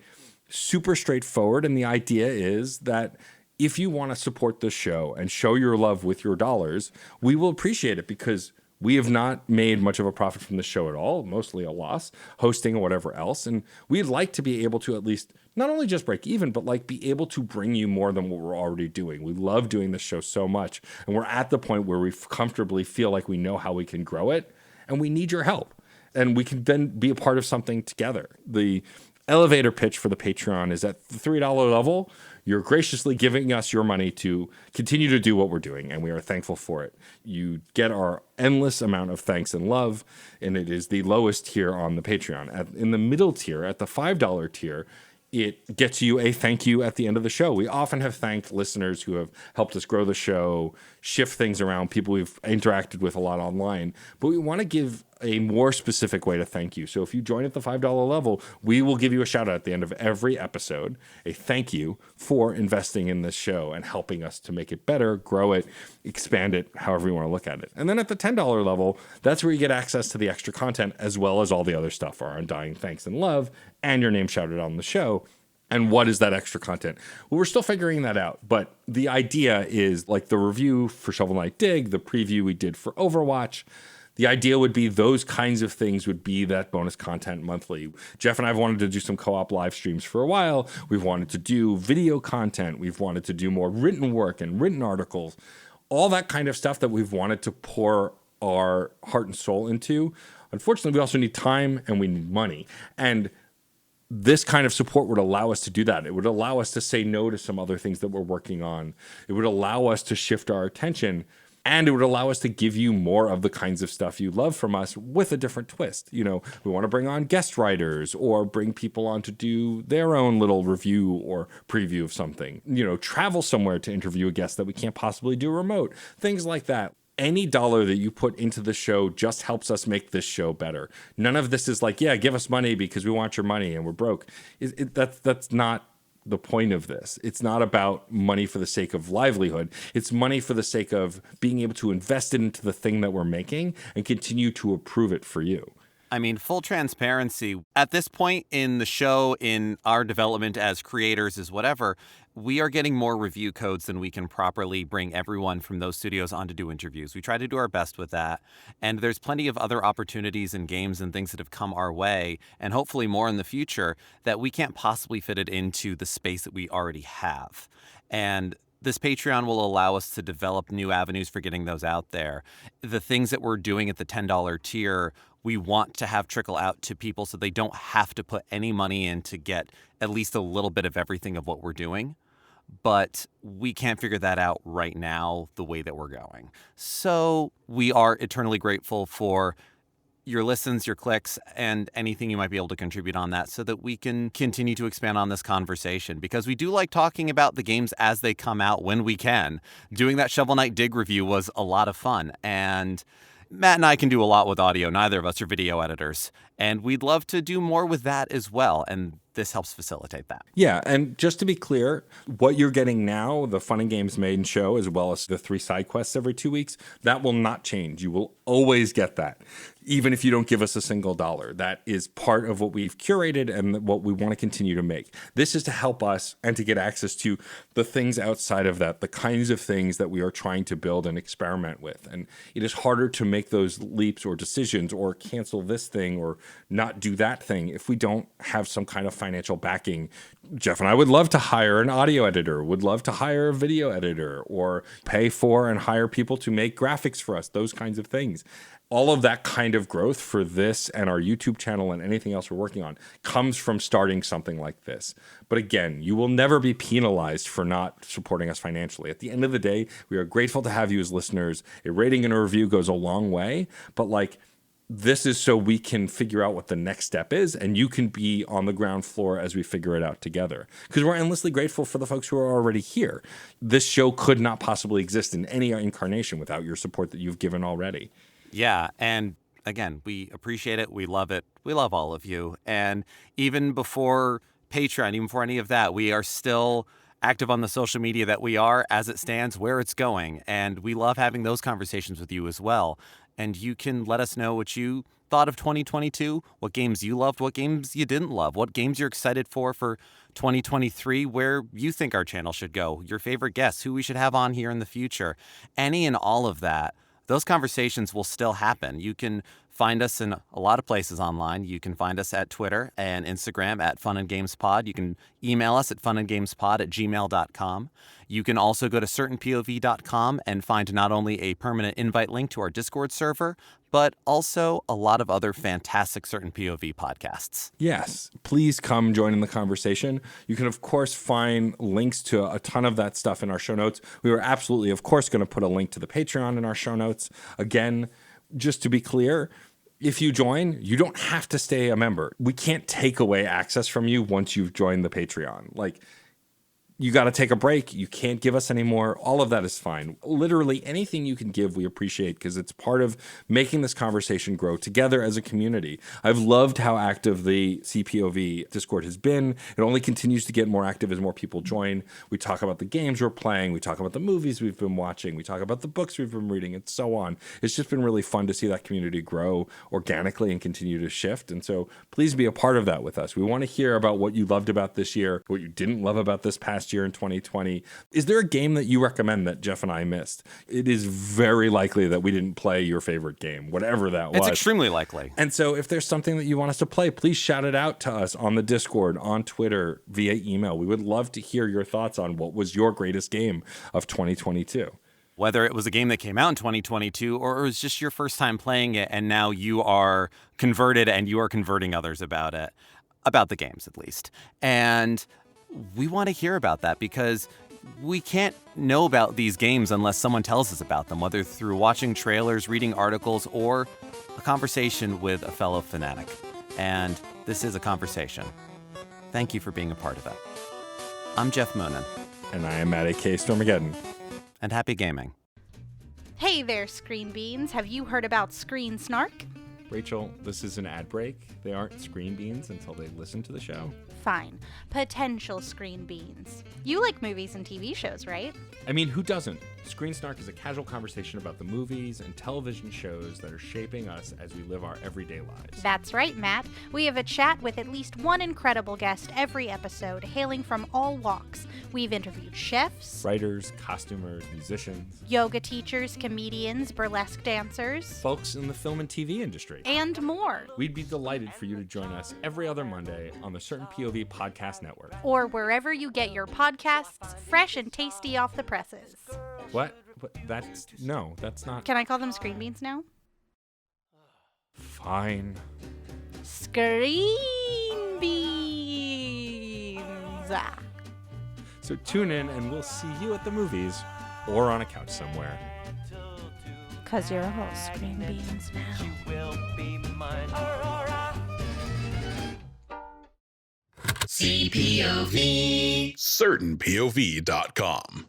super straightforward. And the idea is that if you want to support the show and show your love with your dollars, we will appreciate it, because we have not made much of a profit from the show at all, mostly a loss, hosting or whatever else. And we'd like to be able to at least not only just break even, but like be able to bring you more than what we're already doing. We love doing this show so much. And we're at the point where we comfortably feel like we know how we can grow it, and we need your help. And we can then be a part of something together. The elevator pitch for the Patreon is at the $3 level. You're graciously giving us your money to continue to do what we're doing, and we are thankful for it. You get our endless amount of thanks and love, and it is the lowest tier on the Patreon. In the middle tier, at the $5 tier, it gets you a thank you at the end of the show. We often have thanked listeners who have helped us grow the show, shift things around, people we've interacted with a lot online. But we want to give a more specific way to thank you. So if you join at the $5 level, we will give you a shout out at the end of every episode, a thank you for investing in this show and helping us to make it better, grow it, expand it, however you want to look at it. And then at the $10 level, that's where you get access to the extra content as well as all the other stuff, our undying thanks and love, and your name shouted on the show. And what is that extra content? Well, we're still figuring that out. But the idea is like the review for Shovel Knight Dig, the preview we did for Overwatch. The idea would be those kinds of things would be that bonus content monthly. Geoff and I have wanted to do some co-op live streams for a while. We've wanted to do video content. We've wanted to do more written work and written articles. All that kind of stuff that we've wanted to pour our heart and soul into. Unfortunately, we also need time and we need money. And this kind of support would allow us to do that. It would allow us to say no to some other things that we're working on. It would allow us to shift our attention, and it would allow us to give you more of the kinds of stuff you love from us with a different twist. You know, we want to bring on guest writers or bring people on to do their own little review or preview of something. You know, travel somewhere to interview a guest that we can't possibly do remote. Things like that. Any dollar that you put into the show just helps us make this show better. None of this is like, yeah, give us money because we want your money and we're broke. That's not the point of this. It's not about money for the sake of livelihood. It's money for the sake of being able to invest it into the thing that we're making and continue to approve it for you. I mean, full transparency, at this point in the show, in our development as creators, as whatever, we are getting more review codes than we can properly bring everyone from those studios on to do interviews. We try to do our best with that. And there's plenty of other opportunities and games and things that have come our way, and hopefully more in the future, that we can't possibly fit it into the space that we already have. And this Patreon will allow us to develop new avenues for getting those out there. The things that we're doing at the $10 tier, we want to have trickle out to people so they don't have to put any money in to get at least a little bit of everything of what we're doing. But we can't figure that out right now the way that we're going. So we are eternally grateful for your listens, your clicks, and anything you might be able to contribute on that so that we can continue to expand on this conversation, because we do like talking about the games as they come out when we can. Doing that Shovel Knight Dig review was a lot of fun, and Matt and I can do a lot with audio. Neither of us are video editors, and we'd love to do more with that as well, and this helps facilitate that. Yeah, and just to be clear, what you're getting now, the Fun and Games Main show, as well as the 3 side quests every 2 weeks, that will not change. You will always get that, even if you don't give us a single dollar. That is part of what we've curated and what we want to continue to make. This is to help us and to get access to the things outside of that, the kinds of things that we are trying to build and experiment with. And it is harder to make those leaps or decisions or cancel this thing or not do that thing if we don't have some kind of financial backing. Geoff and I would love to hire an audio editor, would love to hire a video editor, or pay for and hire people to make graphics for us, those kinds of things. All of that kind of growth for this and our YouTube channel and anything else we're working on comes from starting something like this. But again, you will never be penalized for not supporting us financially. At the end of the day, we are grateful to have you as listeners. A rating and a review goes a long way, but this is so we can figure out what the next step is, and you can be on the ground floor as we figure it out together. Because we're endlessly grateful for the folks who are already here. This show could not possibly exist in any incarnation without your support that you've given already. Yeah, and again, we appreciate it. We love it. We love all of you. And even before Patreon, even before any of that, we are still active on the social media that we are as it stands, where it's going. And we love having those conversations with you as well. And you can let us know what you thought of 2022, what games you loved, what games you didn't love, what games you're excited for 2023, where you think our channel should go, your favorite guests, who we should have on here in the future. Any and all of that. Those conversations will still happen. You can find us in a lot of places online. You can find us at Twitter and Instagram at Fun and Games Pod. You can email us at funandgamespod@gmail.com. You can also go to certainpov.com and find not only a permanent invite link to our Discord server, but also a lot of other fantastic Certain POV podcasts. Yes, please come join in the conversation. You can, of course, find links to a ton of that stuff in our show notes. We were absolutely, of course, going to put a link to the Patreon in our show notes. Again, just to be clear, if you join, you don't have to stay a member. We can't take away access from you once you've joined the Patreon. Like, you got to take a break. You can't give us any more. All of that is fine. Literally anything you can give, we appreciate, because it's part of making this conversation grow together as a community. I've loved how active the CPOV Discord has been. It only continues to get more active as more people join. We talk about the games we're playing. We talk about the movies we've been watching. We talk about the books we've been reading, and so on. It's just been really fun to see that community grow organically and continue to shift. And so please be a part of that with us. We want to hear about what you loved about this year, what you didn't love about this past year in 2020. Is there a game that you recommend that Geoff and I missed? It is very likely that we didn't play your favorite game, whatever that was. It's extremely likely. And so if there's something that you want us to play, please shout it out to us on the Discord, on Twitter, via email. We would love to hear your thoughts on what was your greatest game of 2022. Whether it was a game that came out in 2022 or it was just your first time playing it and now you are converted and you are converting others about it, about the games at least. And we want to hear about that because we can't know about these games unless someone tells us about them, whether through watching trailers, reading articles, or a conversation with a fellow fanatic. And this is a conversation. Thank you for being a part of it. I'm Geoff Moonen. And I am Matt A.K. Stormageddon. And happy gaming. Hey there, Screen Beans. Have you heard about Screen Snark? Rachel, this is an ad break. They aren't Screen Beans until they listen to the show. Fine. Potential Screen Beans. You like movies and TV shows, right? I mean, who doesn't? Screen Snark is a casual conversation about the movies and television shows that are shaping us as we live our everyday lives. That's right, Matt. We have a chat with at least one incredible guest every episode, hailing from all walks. We've interviewed chefs, Writers, costumers, musicians, yoga teachers, comedians, burlesque dancers, folks in the film and TV industry, and more. We'd be delighted for you to join us every other Monday on the Certain POV Podcast Network. Or wherever you get your podcasts, fresh and tasty off the presses. What? That's not. Can I call them Screen Beans now? Fine. Screen Beans. So tune in and we'll see you at the movies or on a couch somewhere. 'Cause you're all Screen Beans now. She will be mine. CPOV. CertainPOV.com.